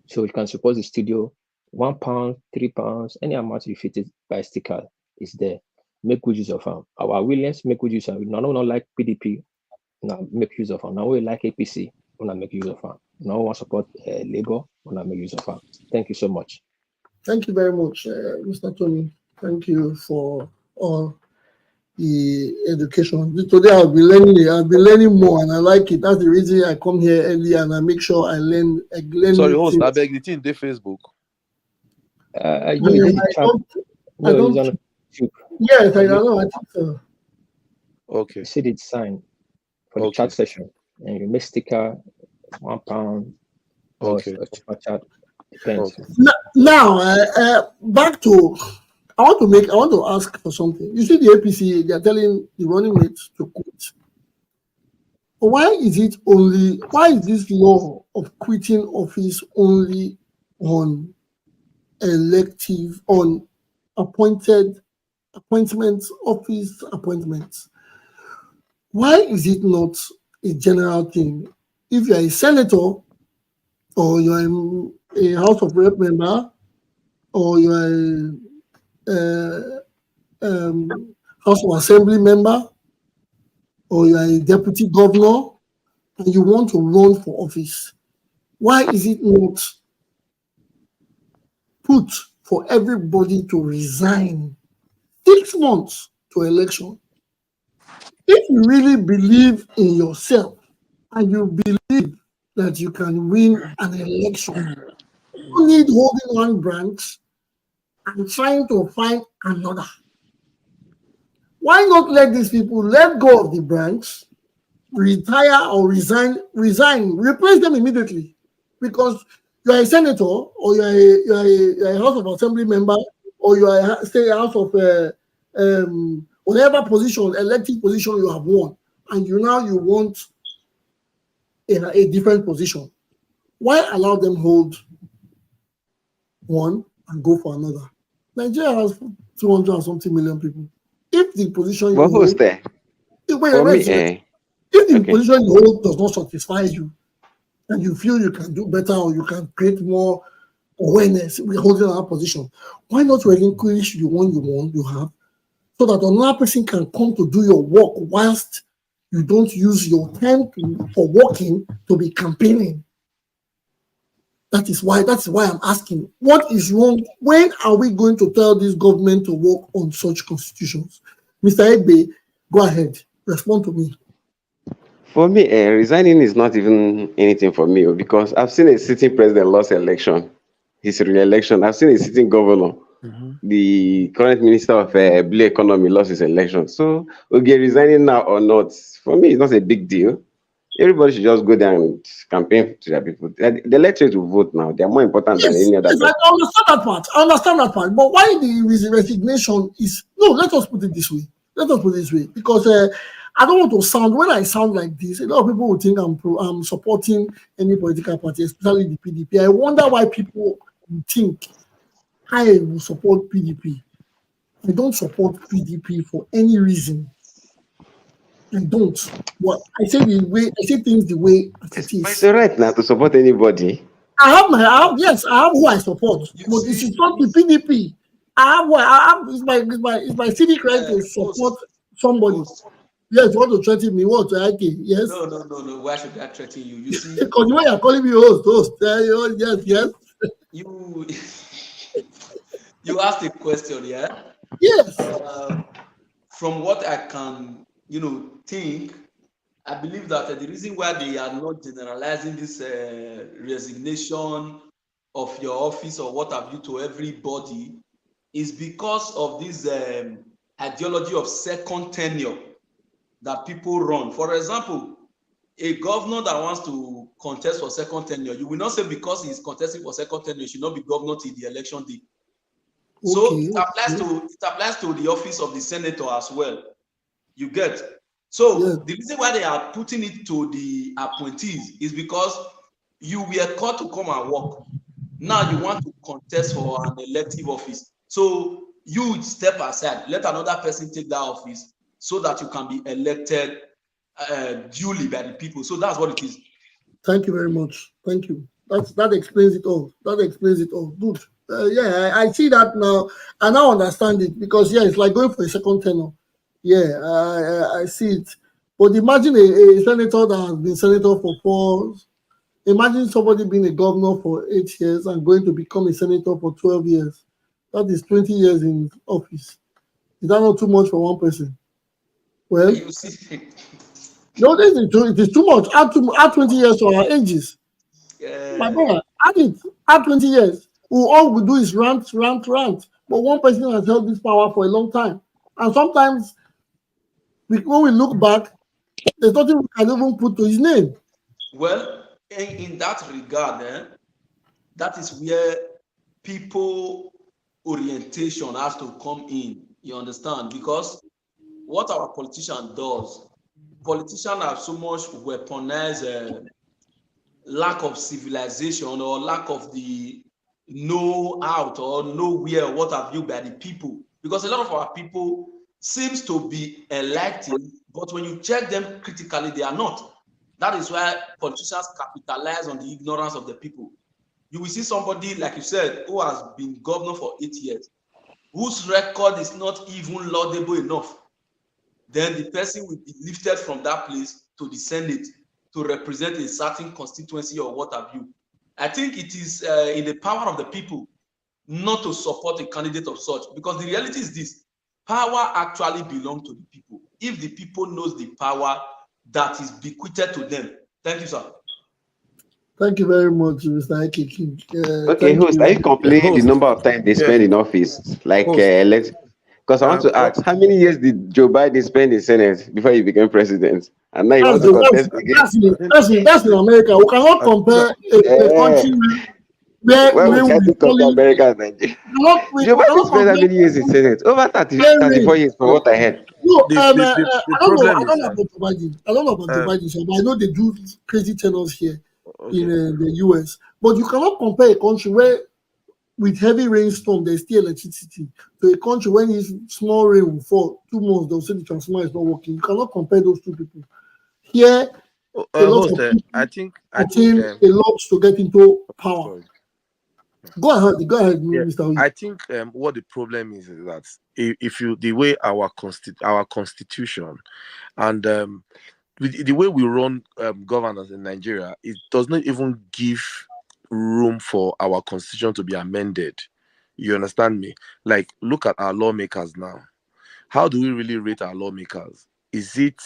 so you can support the studio. £1, £3, any amount you fit it by sticker is there. Make good use of them. Our willingness make good use of them. No, like PDP, now make use of them. Now we like APC, we make use of them. Now we want support Labour, we make use of them. Thank you so much. Thank you very much, Mr. Tony. Thank you for all the education. Today I'll be learning more, and I like it. That's the reason I come here early and I make sure I learn. Sorry, host, I beg the thing they Facebook. I don't. Yes, I know. I think so. Okay. You see the sign for the chat session, and you make sticker £1 or super chat. Depends. Now, back to. I want to ask for something. You see, the APC, they are telling the running mates to quit. Why is this law of quitting office only on office appointments? Why is it not a general thing? If you are a senator, or you are a House of Rep member, or you are House of Assembly member, or you are a deputy governor, and you want to run for office, why is it not put for everybody to resign 6 months to election? If you really believe in yourself and you believe that you can win an election, you need holding one branch and trying to find another. Why not let these people let go of the branch, retire or resign, replace them immediately? Because you are a senator, or you are a House of Assembly member, or you are a House of whatever position, elected position you have won, and you want a different position. Why allow them hold one and go for another? Nigeria has 200 and something million people. If the position you But who's hold, there? For me, if the okay. position you hold does not satisfy you, and you feel you can do better or you can create more awareness with holding our position, why not relinquish the one you have, so that another person can come to do your work whilst you don't use your time for working to be campaigning? That's why I'm asking, what is wrong? When are we going to tell this government to work on such constitutions? Mr. Egbe, go ahead, respond to me. For me, resigning is not even anything for me, because I've seen a sitting president lost election, his re-election. I've seen a sitting governor, the current minister of blue economy, lost his election. So, okay, resigning now or not, for me, it's not a big deal. Everybody should just go there and campaign to their people. The electorate will vote now. They are more important than any other. Yes, I understand that part. But why the resignation is no? Let us put it this way. Because I don't want to sound, when I sound like this, a lot of people will think I'm supporting any political party, especially the PDP. I wonder why people think I will support PDP. I don't support PDP for any reason. I don't. But I say things the way it is. It's the right now to support anybody. I have who I support, but it is not the PDP. It's my civic right to support somebody. Yes, you want to threaten me? What? Okay, yes. No. Why should I threaten you? You see, because the way you're calling me host. Yes. You asked a question, yeah? Yes. From what I can, think, I believe that the reason why they are not generalizing this resignation of your office or what have you to everybody is because of this ideology of second tenure that people run. For example, a governor that wants to contest for second tenure, you will not say because he's contesting for second tenure, he should not be governor till the election day. Okay. So it applies to the office of the senator as well. You get. So the reason why they are putting it to the appointees is because you were called to come and work. Now you want to contest for an elective office. So you step aside, let another person take that office so that you can be elected duly by the people. So that's what it is. Thank you very much. Thank you. That explains it all. Good. I see that now. I now understand it, because it's like going for a second tenure. I see it. But imagine a senator that has been senator for imagine somebody being a governor for 8 years and going to become a senator for 12 years. That is 20 years in office. Is that not too much for one person? Well, you see. No, it is too much. Add 20 years to our ages. My brother, add 20 years. All we do is rant. But one person has held this power for a long time. And sometimes, when we look back, there's nothing we can even put to his name. Well, in that regard, that is where people orientation has to come in. You understand? Because what our politician does, politicians have so much weaponized lack of civilization or lack of the know out or nowhere what have you by the people, because a lot of our people seems to be enlightened, but when you check them critically, they are not. That is why politicians capitalize on the ignorance of the people. You will see somebody, like you said, who has been governor for 8 years, whose record is not even laudable enough. Then the person will be lifted from that place to the Senate to represent a certain constituency or what have you. I think it is in the power of the people not to support a candidate of such, because the reality is this: power actually belongs to the people. If the people knows the power that is bequeathed to them. Thank you, sir. Thank you very much, Mr. Ike. Okay, host, are you complaining the number of time they spend in office? Like, because I want to ask, how many years did Joe Biden spend in Senate before he became president? And now he wants to contest again. That's in America. We cannot compare a country where we compare America and Nigeria. Joe Biden spent how many years in Senate? Over 34 years, from what I heard. No, I don't know about Joe Biden, but I know they do crazy tenors here in the US. But you cannot compare a country where with heavy rainstorm, there's still electricity. So a country, when it's small rain will fall, 2 months, they'll say the transformer is not working. You cannot compare those two people. Here, a lot Host, of people I think obtain a lot to get into power. sorry. Go ahead, Yeah, Mr. Oyi. I think what the problem is that if you the way our constitution and the way we run governance in Nigeria, it does not even give room for our constitution to be amended. You understand me? Like, look at our lawmakers now. How do we really rate our lawmakers? Is it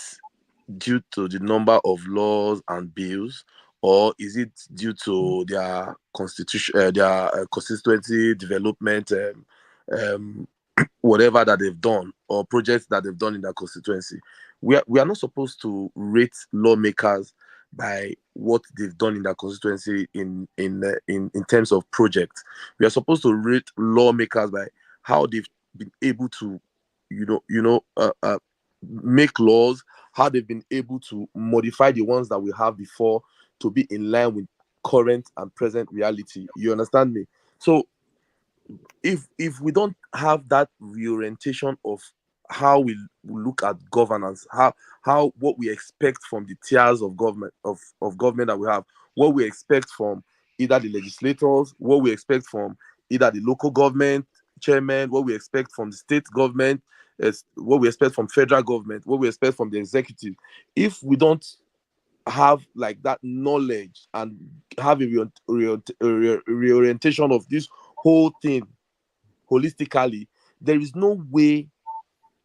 due to the number of laws and bills, or is it due to their constitution, their constituency development, whatever that they've done, or projects that they've done in their constituency? We are not supposed to rate lawmakers by what they've done in their constituency in terms of projects. We are supposed to rate lawmakers by how they've been able to, make laws, how they've been able to modify the ones that we have before to be in line with current and present reality. You understand me? So if we don't have that reorientation of how we look at governance, how what we expect from the tiers of government of government that we have, what we expect from either the legislators, what we expect from either the local government chairman, what we expect from the state government, what we expect from federal government, what we expect from the executive. If we don't have like that knowledge and have a reorientation of this whole thing holistically, there is no way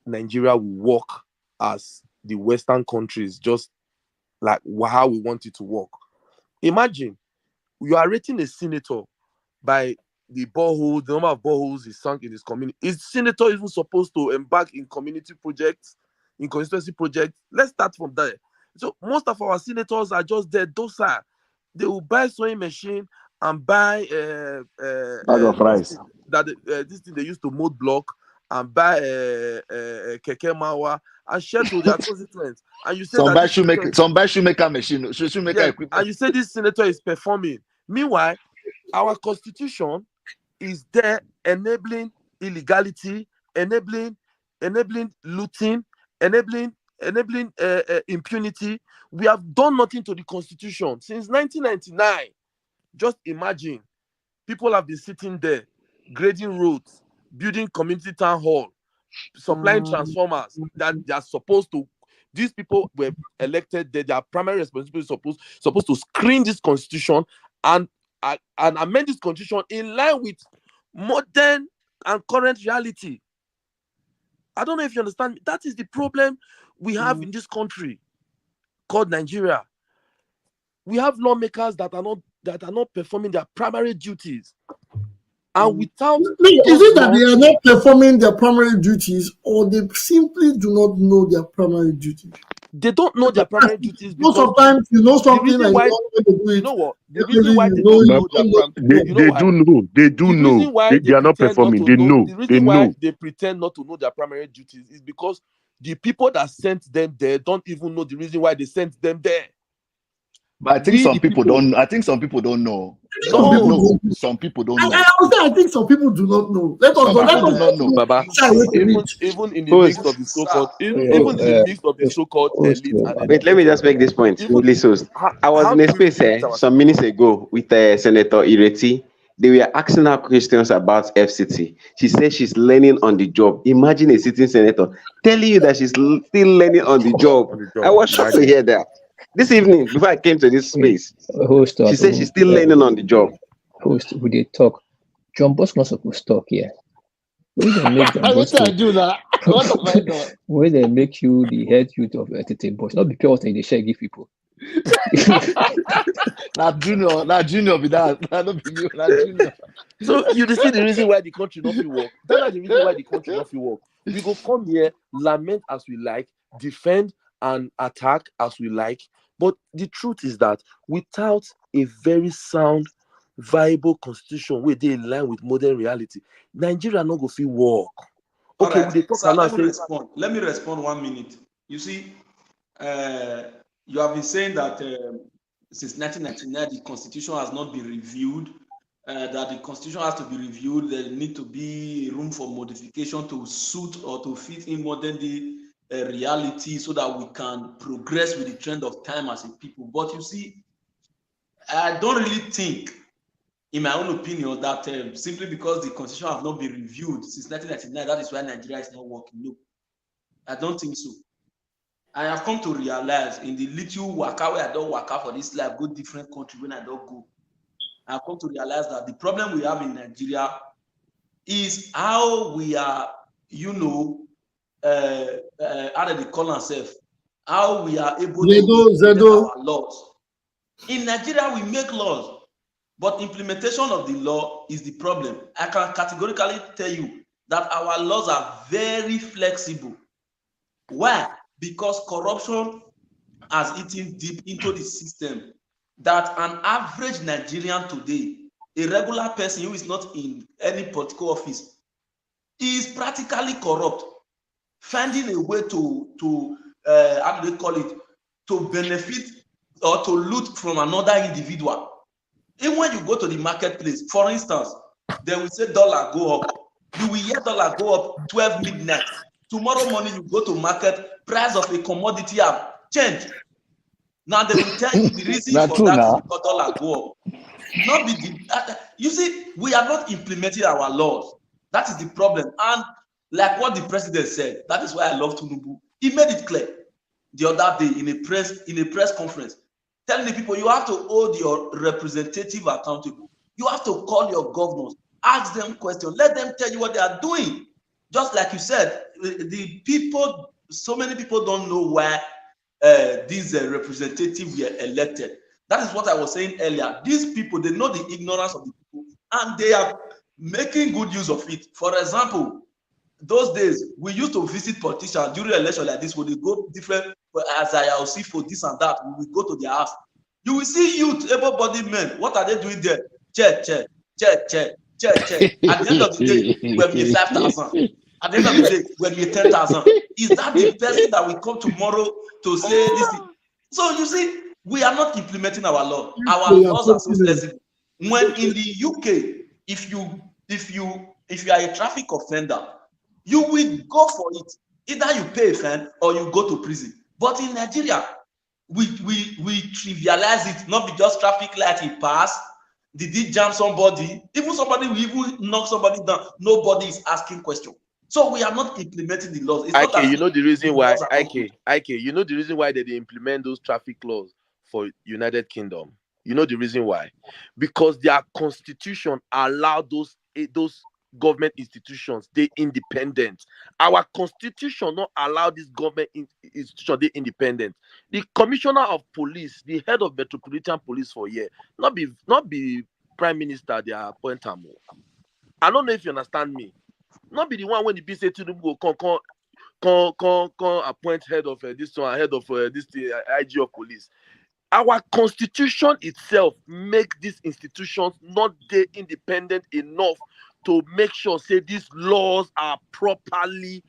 Nigeria will work as the Western countries, just like how we want it to work. Imagine you are rating a senator by the number of boreholes he sunk in his community. Is senator even supposed to embark in community projects, in constituency projects? Let's start from there. So most of our senators are just there docile. They will buy sewing machine and buy Bag of rice. this thing they used to mold block, and buy keke mawa and share to their constituents. And you say Some that buy shoemaker machine, shoemaker equipment. and you say this senator is performing. Meanwhile, our constitution is there enabling illegality, enabling looting, enabling impunity. We have done nothing to the constitution since 1999. Just imagine, people have been sitting there grading roads, building community town hall, supplying transformers that they are supposed to. These people were elected. Their primary responsibility is supposed to screen this constitution and amend this constitution in line with modern and current reality. I don't know if you understand me. That is the problem we have in this country called Nigeria. We have lawmakers that are not performing their primary duties. And without is it that they are not performing their primary duties, or they simply do not know their primary duties? They don't know their primary duties because sometimes you know something and why, you don't want to do it. You know what? The reason why they don't know their primary, They do know. They do know. They are not performing. They know. The reason why they pretend not to know their primary duties is because the people that sent them there don't even know the reason why they sent them there. But I think some people don't. I think some people don't know. Some people don't know. I think some people do not know. Let us not know. Baba, even in the midst of the so-called, even in the midst of the so-called elite. Wait, let me just make this point, please. I was in a space some minutes ago with Senator Ireti. They were asking her questions about FCT. She said she's learning on the job. Imagine a sitting senator telling you that she's still learning on the job. I was shocked to hear that. This evening, before I came to this space, she said she's still learning on the job. Host, we did talk. John Bosco not supposed to talk here. Where they make John Bosco? Where they make you the head youth of Etete Boys? Not because they share give people. Not junior be that. Not be you, not junior. So you see the reason why the country not feel work. That's the reason why the country not feel work. We go come here, lament as we like, defend and attack as we like. But the truth is that without a very sound, viable constitution where they in line with modern reality, Nigeria not go feel work. Okay, right. So let me respond 1 minute. You see, you have been saying that since 1999 the constitution has not been reviewed. that the constitution has to be reviewed. There need to be room for modification to suit or to fit in modern day reality so that we can progress with the trend of time as a people. But you see, I don't really think, in my own opinion, that simply because the constitution has not been reviewed since 1999, that is why Nigeria is not working. No, I don't think so. I have come to realize in the little waka where I don't waka for this life, go different country when I don't go, I have come to realize that the problem we have in Nigeria is how we are, you know, how do they call ourselves? How we are able to implement our laws. In Nigeria, we make laws, but implementation of the law is the problem. I can categorically tell you that our laws are very flexible. Why? Because corruption has eaten deep into the system, that an average Nigerian today, a regular person who is not in any political office, is practically corrupt, finding a way to how do they call it, to benefit or to loot from another individual. Even when you go to the marketplace, for instance, they will say dollar go up. You will hear dollar go up 12 midnight. Tomorrow morning you go to market, price of a commodity have changed. Now they will tell you the reason for that is because dollar go up. Not be the, you see, we are not implementing our laws. That is the problem. And like what the president said, that is why I love Tinubu. He made it clear the other day in a press conference, telling the people you have to hold your representative accountable. You have to call your governors, ask them questions, let them tell you what they are doing. Just like you said, the people, so many people don't know why these representatives were elected. That is what I was saying earlier. These people, they know the ignorance of the people, and they are making good use of it. For example, those days, we used to visit politicians during election like this, where they go different, as I will see for this and that, we will go to their house. You will see youth, able-bodied men. What are they doing there? Check. At the end of the day, we'll be 5,000. At the end of the day, we'll be 10,000. Is that the person that will come tomorrow to say this thing? So you see, we are not implementing our law. Our laws are so flexible. When in the UK, if you are a traffic offender, you will go for it. Either you pay a fine or you go to prison. But in Nigeria, we trivialize it. Not be just traffic light, he passed. Did he jam somebody? Even somebody will even knock somebody down. Nobody is asking questions. So we are not implementing the laws. It's you know the reason why. You know the reason why they implement those traffic laws for United Kingdom. You know the reason why? Because their constitution allowed those government institutions, they independent. Our constitution not allow this government institution, they independent. The commissioner of police, the head of Metropolitan Police for a year, not be prime minister, they are appoint him. I don't know if you understand me. Not be the one when the BC Tinubu can appoint head of this one, head of this IG of police. Our constitution itself make these institutions not they independent enough to make sure say these laws are properly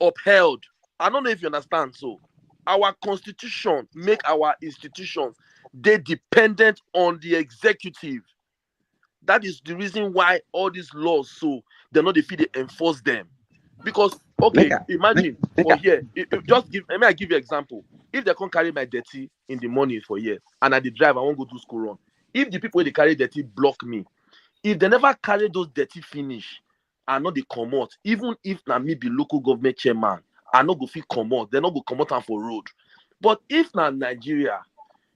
upheld. I don't know if you understand. So our constitution make our institutions they dependent on the executive. That is the reason why all these laws, so they're not the feel they enforce them. Because imagine for here, let me give you an example. If they can't carry my dirty in the morning for here, and I drive, I won't go to school run. If the people they carry dirty block me, if they never carry those dirty finish, I know they come out. Even if na me be local government chairman, I know go fit come out. They not go come out for road. But if na Nigeria,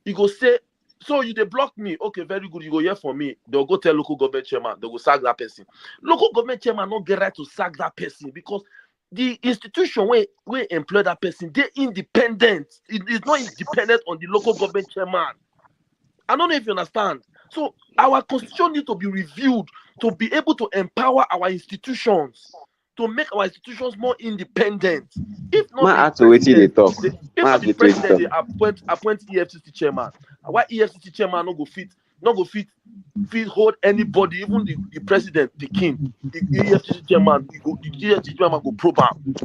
you go say, so you they block me, okay, very good. You go here for me. They'll go tell local government chairman. They go sack that person. Local government chairman not get right to sack that person because the institution where employ that person, they're independent. It is not dependent on the local government chairman. I don't know if you understand. So our constitution needs to be reviewed to be able to empower our institutions, to make our institutions more independent. If not, the president they appoint EFCC chairman. Why EFCC chairman not go fit hold anybody, even the president, the king, the EFCC chairman, the EFCC chairman go probe him.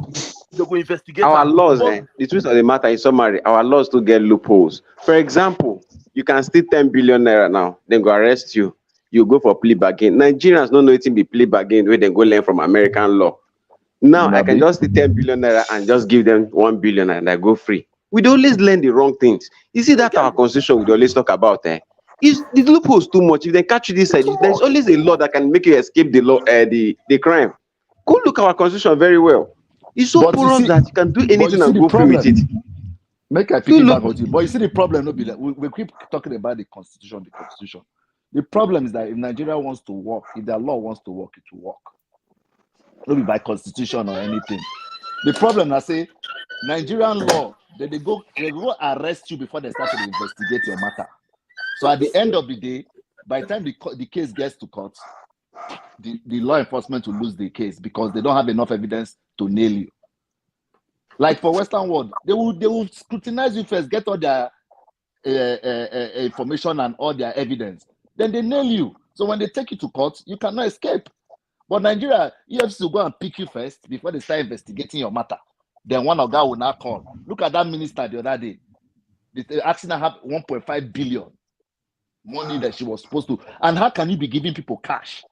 They go investigate our laws. The truth of the matter, in summary, our laws to get loopholes. For example, you can steal 10 billion naira now, then go arrest you. You go for plea bargain. Nigerians don't know anything be plea bargain where they go learn from American law. Now I can just steal 10 billion naira and just give them 1 billion and I go free. We always learn the wrong things. You see that our constitution we always talk about is the loopholes too much. If they catch you this side, there's always a law that can make you escape the law, the crime. Go look at our constitution very well. It's so porous that you can do anything and go free with it. Make I pick it back with you. But you see the problem, no be that we keep talking about the constitution. The problem is that if Nigeria wants to work, if their law wants to work, it will work. Not be by constitution or anything. The problem, I say, Nigerian law, they go arrest you before they start to investigate your matter. So at the end of the day, by the time the case gets to court, the law enforcement will lose the case because they don't have enough evidence to nail you. Like for Western world, they will scrutinize you first, get all their information and all their evidence. Then they nail you. So when they take you to court, you cannot escape. But Nigeria, EFCC will go and pick you first before they start investigating your matter. Then one of that will not call. Look at that minister the other day. They asking her have 1.5 billion money that she was supposed to. And how can you be giving people cash?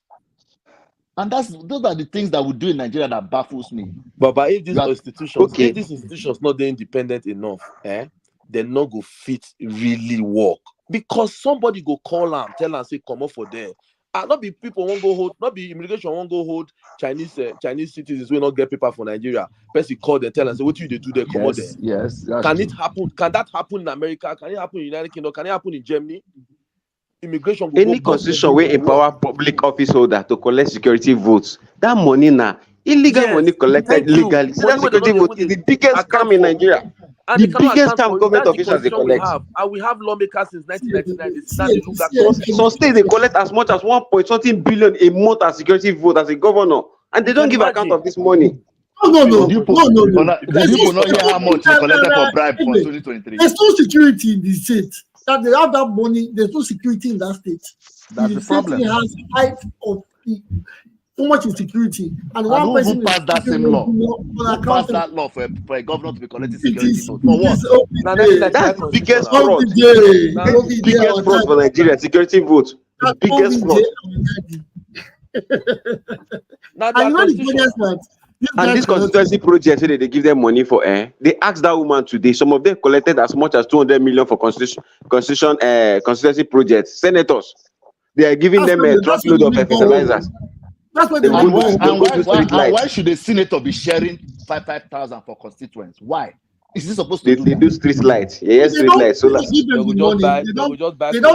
And those are the things that we do in Nigeria that baffles me. But if these institutions not independent enough, they're not go fit really work. Because somebody go call them, tell them, say, come up for them. And not be people won't go hold, not be immigration won't go hold Chinese citizens will not get paper for Nigeria. Person call them, tell them, say, what you do there, come on there. Yes, can true. It happen? Can that happen in America? Can it happen in the United Kingdom? Can it happen in Germany? Immigration. Any constitution will empower public office holder to collect security votes. That money now, illegal money collected legally. So that security vote is the biggest scam in Nigeria. And the biggest scam government officials they collect. We have lawmakers since 1999. Some states they collect as much as 1.something billion a month as security vote as a governor, and they don't give account of this money. No. The people not hear how much they collected for bribe for 2023. There's no security in the state. That they have that money, there's no security in that state. That's the problem. It has height of so much insecurity. And one person passed that same law. Who passed that law for a governor to be collecting security vote? For what? That's the biggest fraud. The biggest fraud for Nigeria, security vote. The biggest fraud. And this constituency project, they give them money for they asked that woman today. Some of them collected as much as 200 million for constituency projects. Senators, they are giving them a truckload of fertilizers. That's what why should a senator be sharing 5,000 for constituents? Why? Is this supposed to they do street lights? Yes, street lights. They don't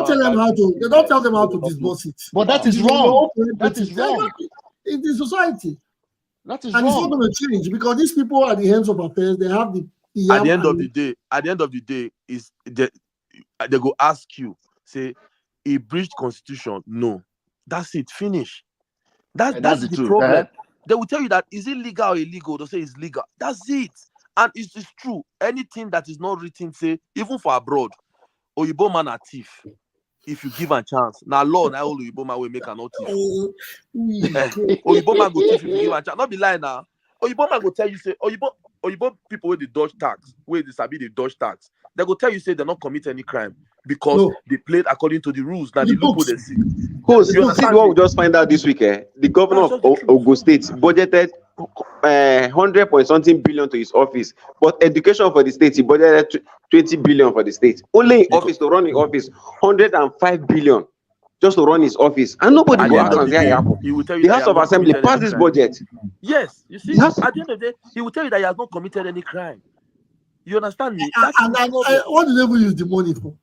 tell them how to. They don't tell them how to disburse it. But that is wrong. That is wrong. In the society. That is and wrong. It's not going to change because these people are the hands of affairs. They have the at the end of the day, is they go ask you, say, he breached constitution. No, that's it. Finish. That's the problem. They will tell you that is it legal or illegal? They say it's legal. That's it. And it's true. Anything that is not written, say, even for abroad, Oyibo man a thief. If you give a chance. Now, Lord, I only Oyibo man will make an thief. Oyibo man go thief if you give a chance. Not be lying now. Oyibo man go tell you, say, Oyibo people with the Dutch tax, where they sabi the Dutch tax, they go tell you, say, they not commit any crime because they played according to the rules. Now, the loophole they see. Because you see what we just find out this week, the governor of Ogun State budgeted 100 billion to his office, but education for the state he budgeted 20 billion for the state. Only in office to run his office, 105 billion just to run his office, and nobody go ask and say happen. The House of Assembly passed this budget. Yes, you see, at the end of the day, he will tell you that he has not committed any crime. You understand me? What do they use the money for?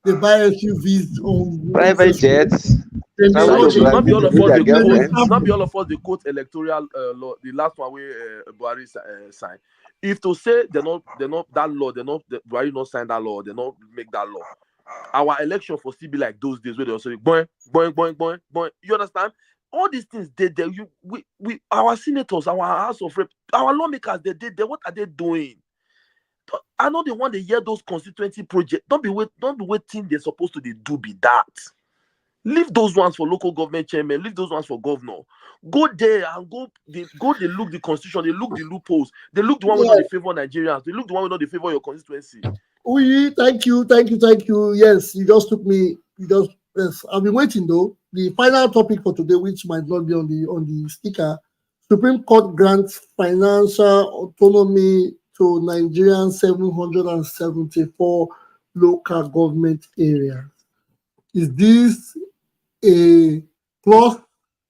They buy SUVs, private jets. Not be all of us they quote electoral law, the last one where Buhari signed. If to say they're not that law, Buhari not sign that law, they not make that law. Our election for still be like those days where they also boing, boing, boing, boing, boing. You understand? All these things we our senators, our House of Rep, our lawmakers, they what are they doing? I know they want to hear those constituency projects. Don't be waiting. They're supposed to do be that. Leave those ones for local government chairman. Leave those ones for governor. Go there and They look the constitution. They look the loopholes. They look the one where they favor Nigerians. They look the one where they favor your constituency. Thank you. Yes, you just took me. Yes. I've been waiting though. The final topic for today, which might not be on the sticker, Supreme Court grants financial autonomy to Nigerian 774 local government areas. Is this a plus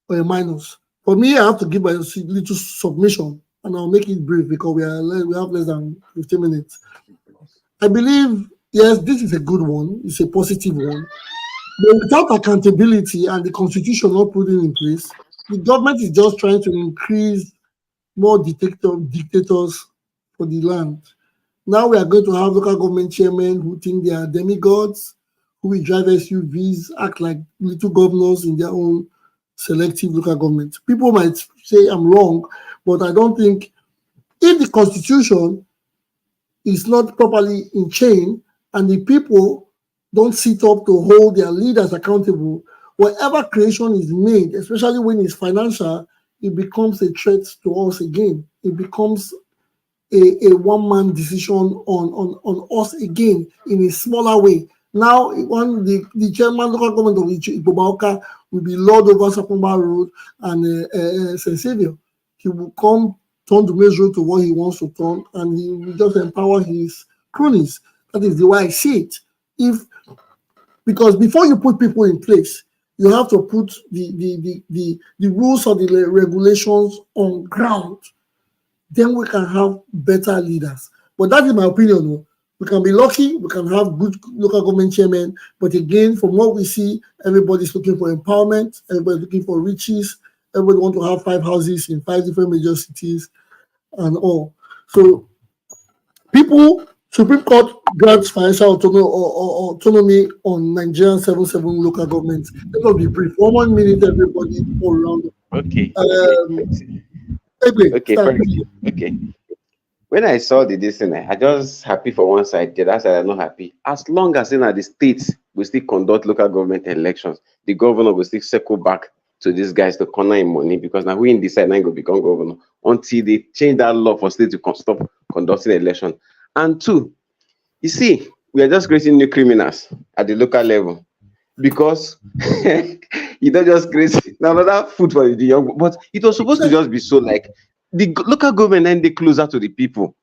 or a minus? For me, I have to give my little submission, and I'll make it brief because we have less than 15 minutes. I believe, yes, this is a good one. It's a positive one. But without accountability and the constitution not putting in place, the government is just trying to increase more dictators for the land. Now we are going to have local government chairmen who think they are demigods, who will drive SUVs, act like little governors in their own selective local government. People might say I'm wrong, but I don't think if the constitution is not properly in chain and the people don't sit up to hold their leaders accountable, whatever creation is made, especially when it's financial, it becomes a threat to us again. It becomes a one-man decision on us again in a smaller way. Now, when the chairman local government of Ighodalo will be lord over Sapomba Road and St. Saviour, he will come turn the measure to what he wants to turn, and he will just empower his cronies. That is the way I see it. Because before you put people in place, you have to put the rules or the regulations on ground. Then we can have better leaders. But that is my opinion. We can be lucky, we can have good local government chairmen, but again, from what we see, everybody's looking for empowerment, everybody's looking for riches, everybody wants to have 5 houses in 5 different major cities and all. So Supreme Court grants financial autonomy on Nigerian 77 local governments. Let us be brief. 1 minute, everybody, all around. Okay. Okay. When I saw this thing, I just happy for one side, the other side I'm not happy. As long as the states will still conduct local government elections, the governor will still circle back to these guys to corner him money, because now we in this side now go become governor until they change that law for state to stop conducting election. And 2, you see, we are just creating new criminals at the local level, because you don't just create another food for the young, but it was supposed to just be so like the local government and they closer to the people.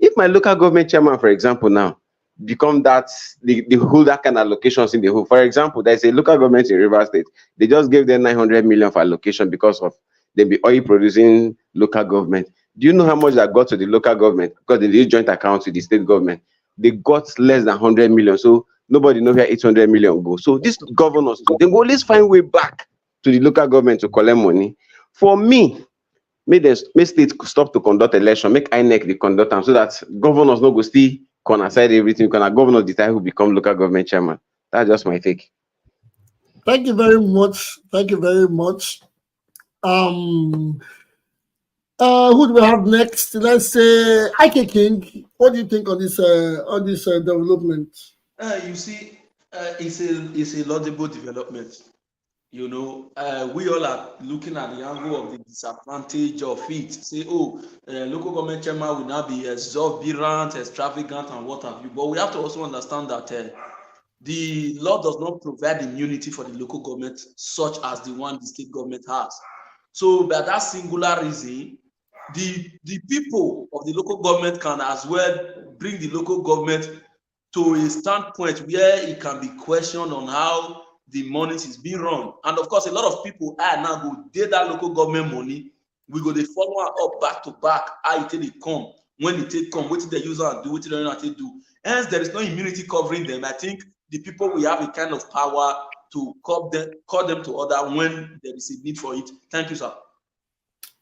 If my local government chairman, for example, now become that the whole that kind of allocations in the whole, for example, there's a local government in River State, they just gave them 900 million for allocation because of they be oil producing local government. Do you know how much that got to the local government? Because they did joint accounts with the state government, they got less than 100 million. So nobody know where 800 million go. So these governors too, they will always find way back to the local government to collect money. For me, make state stop to conduct election, make INEC the conduct them, so that governors no go still aside everything, because governors decide who become local government chairman. That's just my take. Thank you very much. Who do we have next? Let's say Ike King. What do you think on this development? You see, it's a laudable development. You know, we all are looking at the angle of the disadvantage of it. Say, local government chairman will now be exorbitant, extravagant, and what have you. But we have to also understand that the law does not provide immunity for the local government, such as the one the state government has. So, by that singular reason, the people of the local government can as well bring the local government to a standpoint where it can be questioned on how the money is being run. And of course, a lot of people now go take that local government money, we go they follow up back to back how it take come, when it take come, what they use and do, what they don't do. Hence, there is no immunity covering them. I think the people will have a kind of power to call them to order when there is a need for it. Thank you, sir.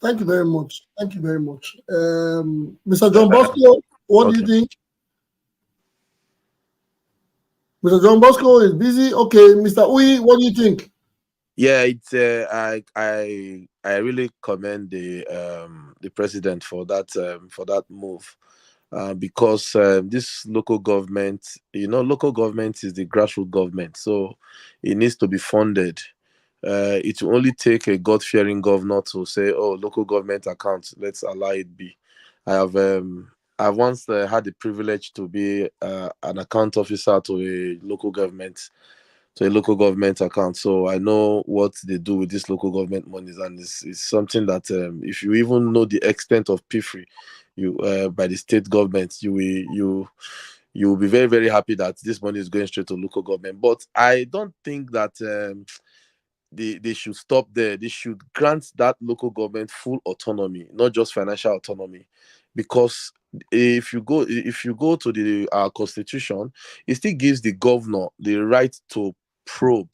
Thank you very much. Mr. John Bosco, what do you think? Mr. John Bosco is busy. Okay, Mr. Uyi, what do you think? Yeah, it's I really commend the president for that move, because this local government, local government is the grassroots government, so it needs to be funded. It will only take a God-fearing governor to say, "Oh, local government account, let's allow it be." I have I once had the privilege to be an account officer to a local government, account. So I know what they do with these local government monies, and it's something that if you even know the extent of PIFRI, you by the state government, you will be very, very happy that this money is going straight to local government. But I don't think that they should stop there. They should grant that local government full autonomy, not just financial autonomy, because if you go to the our constitution, it still gives the governor the right to probe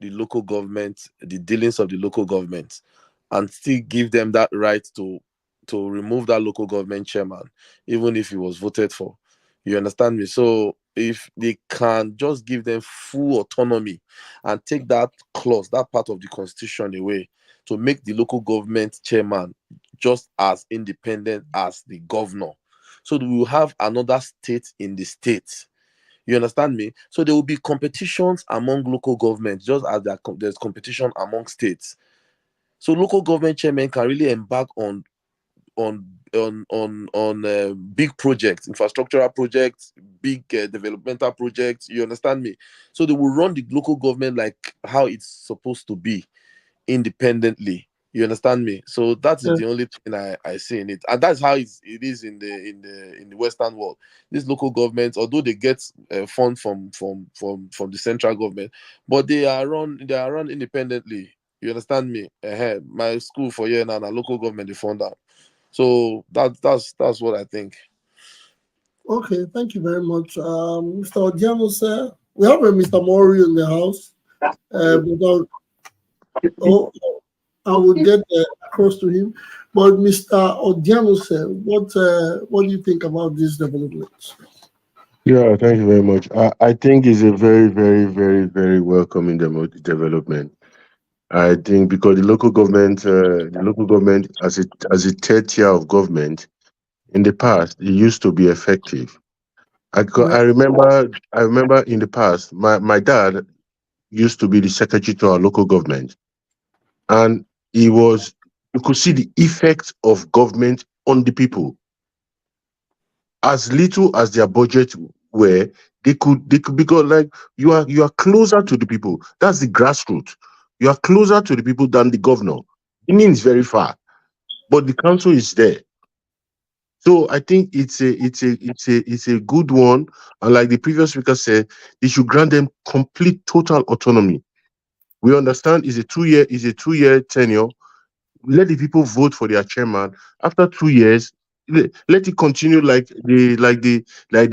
the local government, the dealings of the local government, and still give them that right to remove that local government chairman, even if he was voted for. You understand me? So if they can just give them full autonomy and take that clause, that part of the constitution away, to make the local government chairman just as independent as the governor, so that we will have another state in the state. You understand me? So there will be competitions among local governments, just as there's competition among states. So local government chairmen can really embark on big projects, infrastructural projects, big developmental projects. You understand me? So they will run the local government like how it's supposed to be, independently. You understand me? So that is Yeah. the only thing I see in it, and that's how it is in the Western world. These local governments, although they get funds from the central government, but they are run independently. You understand me? My school for year now, and local government they fund that. So that's what I think. Okay, thank you very much. Mr. Odiano, sir. We have a Mr. Mori in the house. But I will get across to him. But Mr. Odiano, sir, what do you think about these developments? Yeah, thank you very much. I think it's a very, very, very, very welcoming development. I think because the local government as a third tier of government in the past, it used to be effective. Yeah. I remember in the past, my dad used to be the secretary to our local government, and you could see the effect of government on the people. As little as their budget were, they could because like you are closer to the people. That's the grassroots. You are closer to the people than the governor. Benin is very far, but the council is there. So I think it's a good one. And like the previous speaker said, they should grant them complete total autonomy. We understand is a 2 year tenure. Let the people vote for their chairman. After 2 years, let it continue like the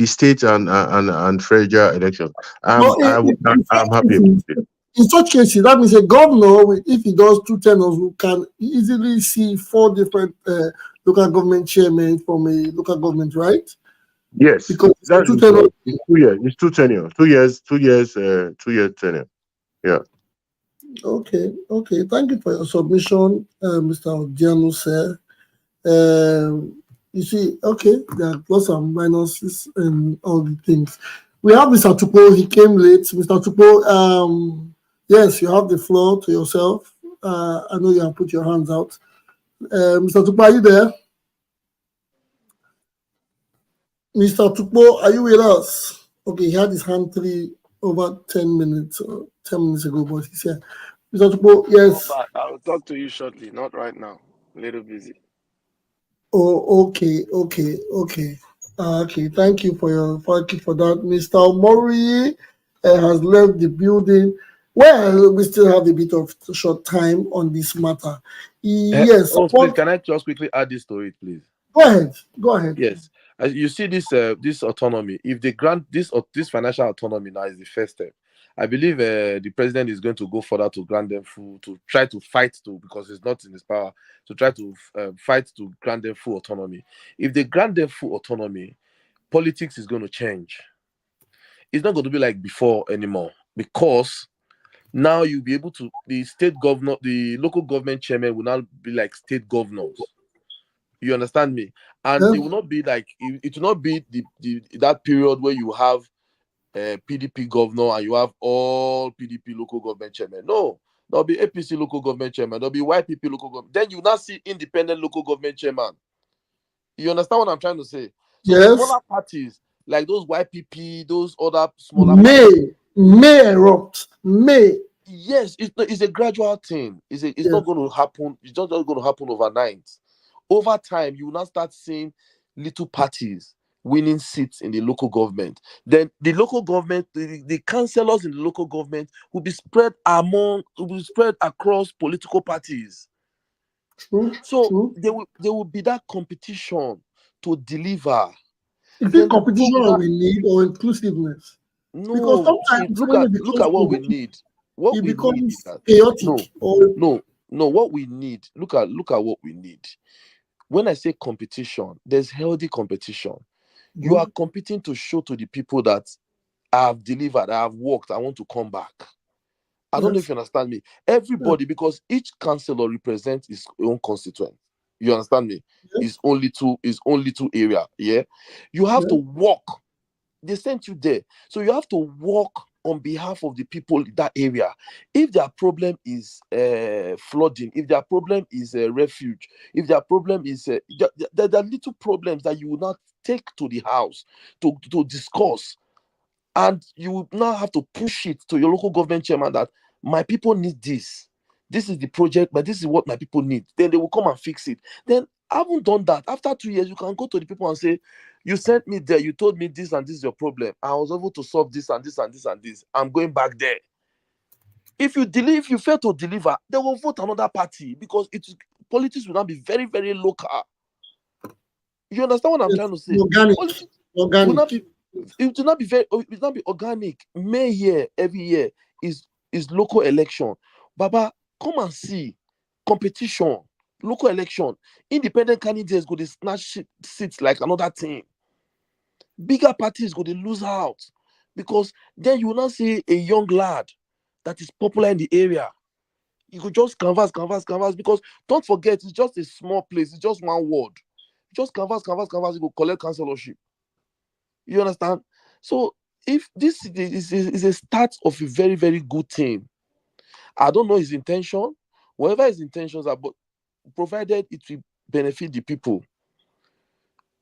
state and federal election. No, I'm happy about it. in such cases, that means a governor, if he does two tenures, can easily see four different local government chairmen from a local government, right? Yes, Because that two is tenures. it's 2 years. It's two tenure. 2 years. 2 year tenure. Yeah. Okay. Thank you for your submission, Mr. Odiano, sir. You see, okay, there are plus and minuses and all the things. We have Mr. Tupo. He came late. Mr. Tupo, yes, you have the floor to yourself. I know you have put your hands out. Mr. Tupo, are you there? Mr. Tupo, are you with us? Okay, he had his hand over 10 minutes ago, but he's here. Mr. Tupo, yes. I'll talk to you shortly, not right now. A little busy. Oh, okay. Thank you for that. Mr. Mori has left the building. Well, we still have a bit of short time on this matter. Yes. Please, can I just quickly add this to it, please? Go ahead. Yes. As you see this autonomy, if they grant this financial autonomy now is the first step. I believe the president is going to go further to grant them to try to fight because it's not in his power, to try to fight to grant them full autonomy. If they grant them full autonomy, politics is going to change. It's not going to be like before anymore, because now you'll be able to, the local government chairman will now be like state governors. You understand me? And it will not be like, it will not be that period where you have PDP governor and you have all PDP local government chairman. No, there'll be APC local government chairman, there'll be YPP local government. Then you now see independent local government chairman. You understand what I'm trying to say? Yes. Smaller parties like those YPP, those other smaller parties. May erupt. May. Yes, it's a gradual thing. It's not going to happen. It's not going to happen overnight. Over time, you will now start seeing little parties winning seats in the local government. Then the local government, the councillors in the local government will be spread across political parties. True. So True. there will be that competition to deliver. Is Then it competition that we need or inclusiveness? Because no, see, sometimes look when it at becomes what we need. What it we need is becomes that chaotic. no, what we need. Look at what we need. When I say competition, there's healthy competition. You are competing to show to the people that I have delivered, I have worked, I want to come back. I don't know if you understand me. Everybody, because each councillor represents his own constituent. You understand me? It's only two area. Yeah. You have to work. They sent you there. So you have to work on behalf of the people in that area. If their problem is flooding, if their problem is refuge, if their problem is there are little problems that you will not take to the house to discuss, and you will now have to push it to your local government chairman that my people need this. This is the project, but this is what my people need. Then they will come and fix it. Then I haven't done that. After 2 years, you can go to the people and say, you sent me there, you told me this and this is your problem. I was able to solve this and this and this and this. I'm going back there. If you fail to deliver, they will vote another party because politics will not be very, very local. You understand what I'm trying to say? Organic. It will not be organic. May year, every year is local election. Baba, come and see competition, local election. Independent candidates go to snatch seats like another team. Bigger parties go to lose out because then you will not see a young lad that is popular in the area. You could just canvas because don't forget, it's just a small place, it's just one ward. Just canvas, you go collect councillorship. You understand? So if this is a start of a very, very good thing, I don't know his intention, whatever his intentions are, but provided it will benefit the people.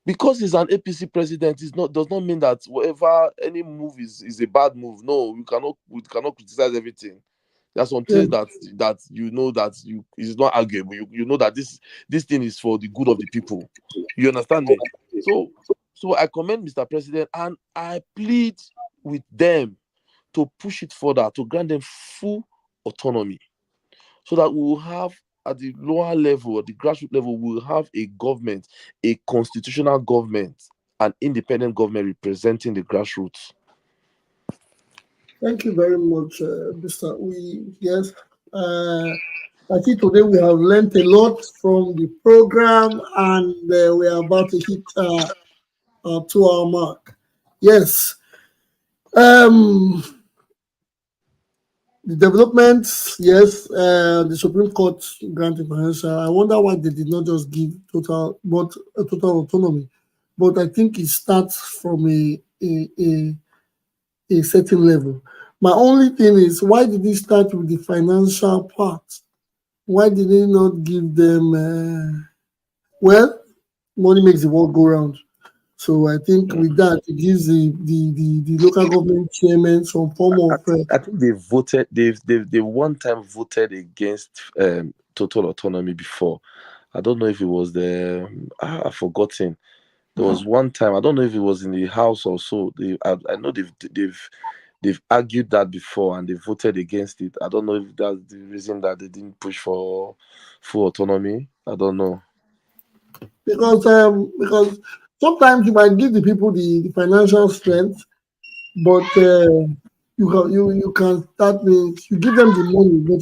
Because he's an APC president, does not mean that whatever any move is a bad move. No, we cannot criticize everything. There are some things that you know that is not arguable. You know that this thing is for the good of the people. You understand me? So I commend Mr. President and I plead with them to push it further, to grant them full autonomy, so that we will have at the lower level, at the grassroots level, we will have a government, a constitutional government, an independent government representing the grassroots. Thank you very much, Mr. I think today we have learned a lot from the program, and we are about to hit our 2-hour mark. Yes. The developments, yes, the Supreme Court granted financial. I wonder why they did not just give total autonomy. But I think it starts from a certain level. My only thing is, why did they start with the financial part? Why did they not give them? Well, money makes the world go round. So I think with that, it gives the local government chairman some form of. I think they voted. They one time voted against total autonomy before. I don't know if it was I've forgotten. There was one time. I don't know if it was in the House or so. I know they've argued that before and they voted against it. I don't know if that's the reason that they didn't push for full autonomy. I don't know. Because sometimes you might give the people the financial strength, but you can start with, you give them the money, but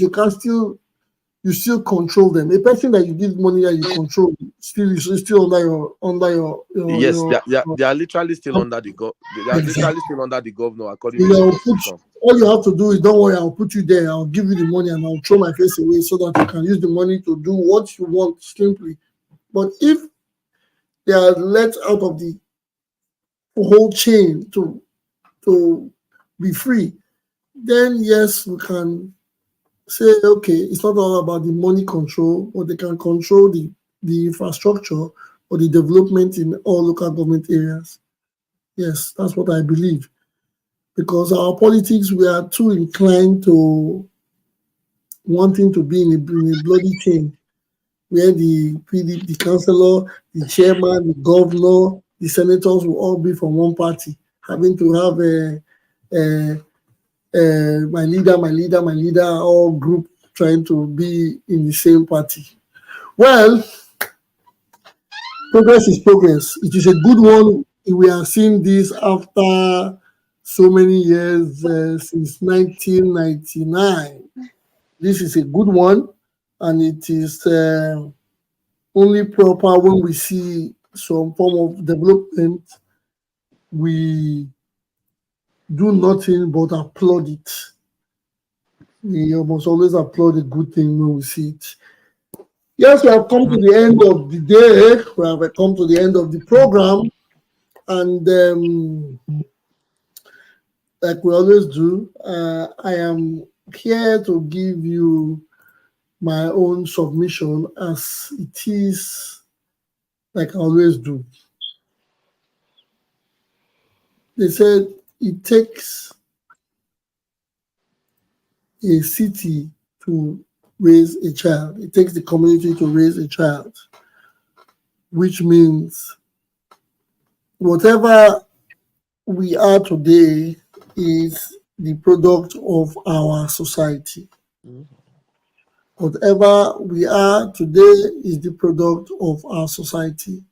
you still control them. A person that you give money that you control is still under your yes, they are literally still under the literally still under the governor according to the constitution. All you have to do is, don't worry, I'll put you there, I'll give you the money, and I'll throw my face away so that you can use the money to do what you want simply. But if they are let out of the whole chain to be free, then yes, we can say, okay, it's not all about the money control, but they can control the infrastructure, for the development in all local government areas. Yes, that's what I believe. Because our politics, we are too inclined to wanting to be in a bloody chain, where the PDP, the councillor, the chairman, the governor, the senators will all be from one party, having to have my leader, all group trying to be in the same party. Well, progress is progress. It is a good one. We are seeing this after so many years, since 1999. This is a good one, and it is only proper when we see some form of development. We do nothing but applaud it. We must always applaud a good thing when we see it. Yes, we have come to the end of the day. We have come to the end of the program. And like we always do, I am here to give you my own submission as it is, like I always do. They said it takes a city to raise a child. It takes the community to raise a child, which means whatever we are today is the product of our society. Whatever we are today is the product of our society.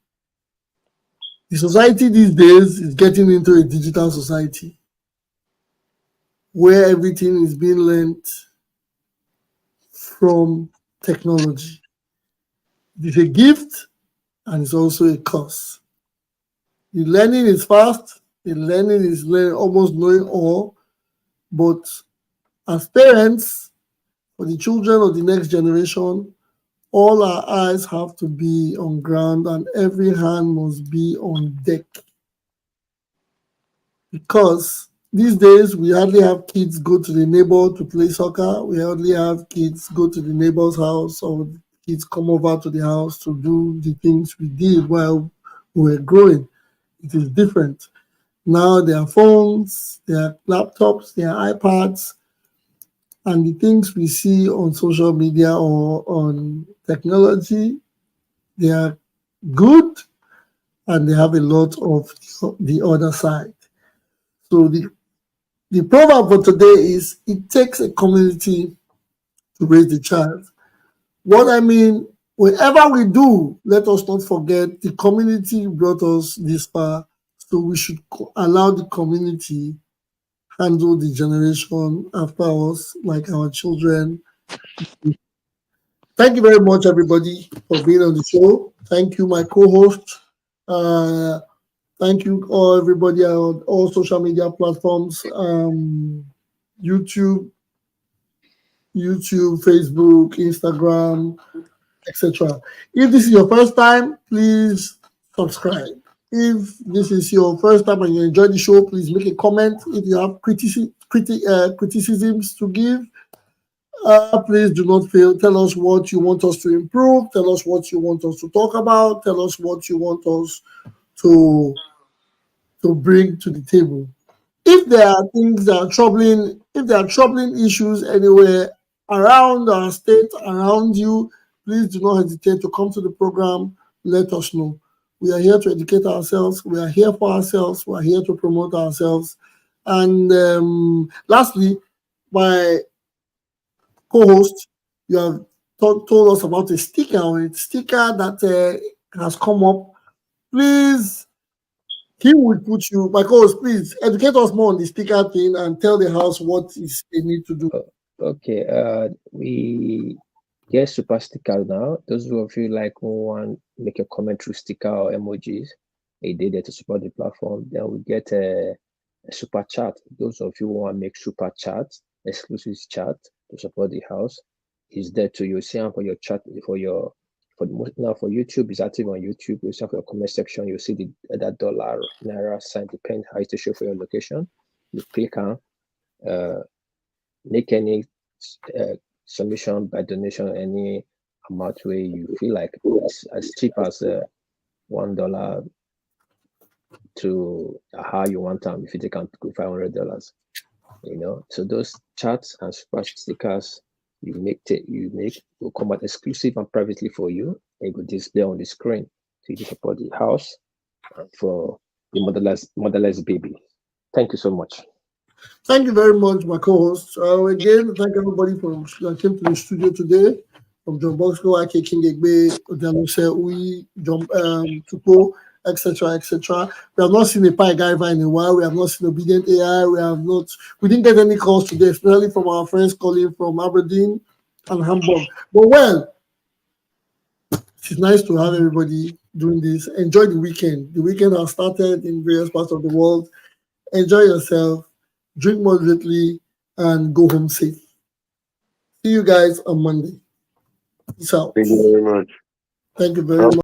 The society these days is getting into a digital society where everything is being learned from technology. It is a gift and it's also a curse. The learning is fast, the learning is almost knowing all, but as parents, for the children of the next generation, all our eyes have to be on ground and every hand must be on deck. Because these days, we hardly have kids go to the neighbor to play soccer. We hardly have kids go to the neighbor's house or kids come over to the house to do the things we did while we were growing. It is different. Now there are phones, there are laptops, there are iPads, and the things we see on social media or on technology, they are good and they have a lot of the other side. So the proverb for today is, it takes a community to raise the child. What I mean, whatever we do, let us not forget the community brought us this far, so we should allow the community handle the generation after us, like our children. Thank you very much, everybody, for being on the show. Thank you, my co-host. Thank you, everybody on all social media platforms, YouTube, Facebook, Instagram, etc. If this is your first time, please subscribe. If this is your first time and you enjoy the show, please make a comment. If you have criticisms to give, please do not fail. Tell us what you want us to improve. Tell us what you want us to talk about. Tell us what you want us to bring to the table. If there are things that are troubling, if there are troubling issues anywhere around our state, around you, please do not hesitate to come to the program. Let us know. We are here to educate ourselves. We are here for ourselves. We are here to promote ourselves. And lastly, my co-host, you have told us about a sticker that has come up. Please, he will put you, my co-host, please educate us more on the sticker thing and tell the house what is they need to do. Okay, we get super stickers now. Those of you like who want make a comment through sticker or emojis, they did it to support the platform. Then we get a super chat. Those of you who want to make super chat, exclusive chat to support the house, is there too. You see for your chat now for YouTube, is active on YouTube. You see for your comment section, you see that dollar naira sign, depend how it to show for your location. You click on make any submission by donation, any amount where you feel like it's as cheap as $1 to how you want them. If you take out $500, so those chats and super stickers you make will come out exclusive and privately for you, and it will display on the screen to support the house for the motherless baby. Thank you so much. Thank you very much, my co-host. Again, thank everybody that came to the studio today. From John Bosco, Ike King Egbe, Odanose, Uyi, Tupo, etc., etc. We have not seen a pie guy in a while. We have not seen Obedient AI. We didn't get any calls today, especially from our friends calling from Aberdeen and Hamburg. But well, it's nice to have everybody doing this. Enjoy the weekend. The weekend has started in various parts of the world. Enjoy yourself, drink moderately, and go home safe. See you guys on Monday. Peace out. Thank you very much. Thank you very much.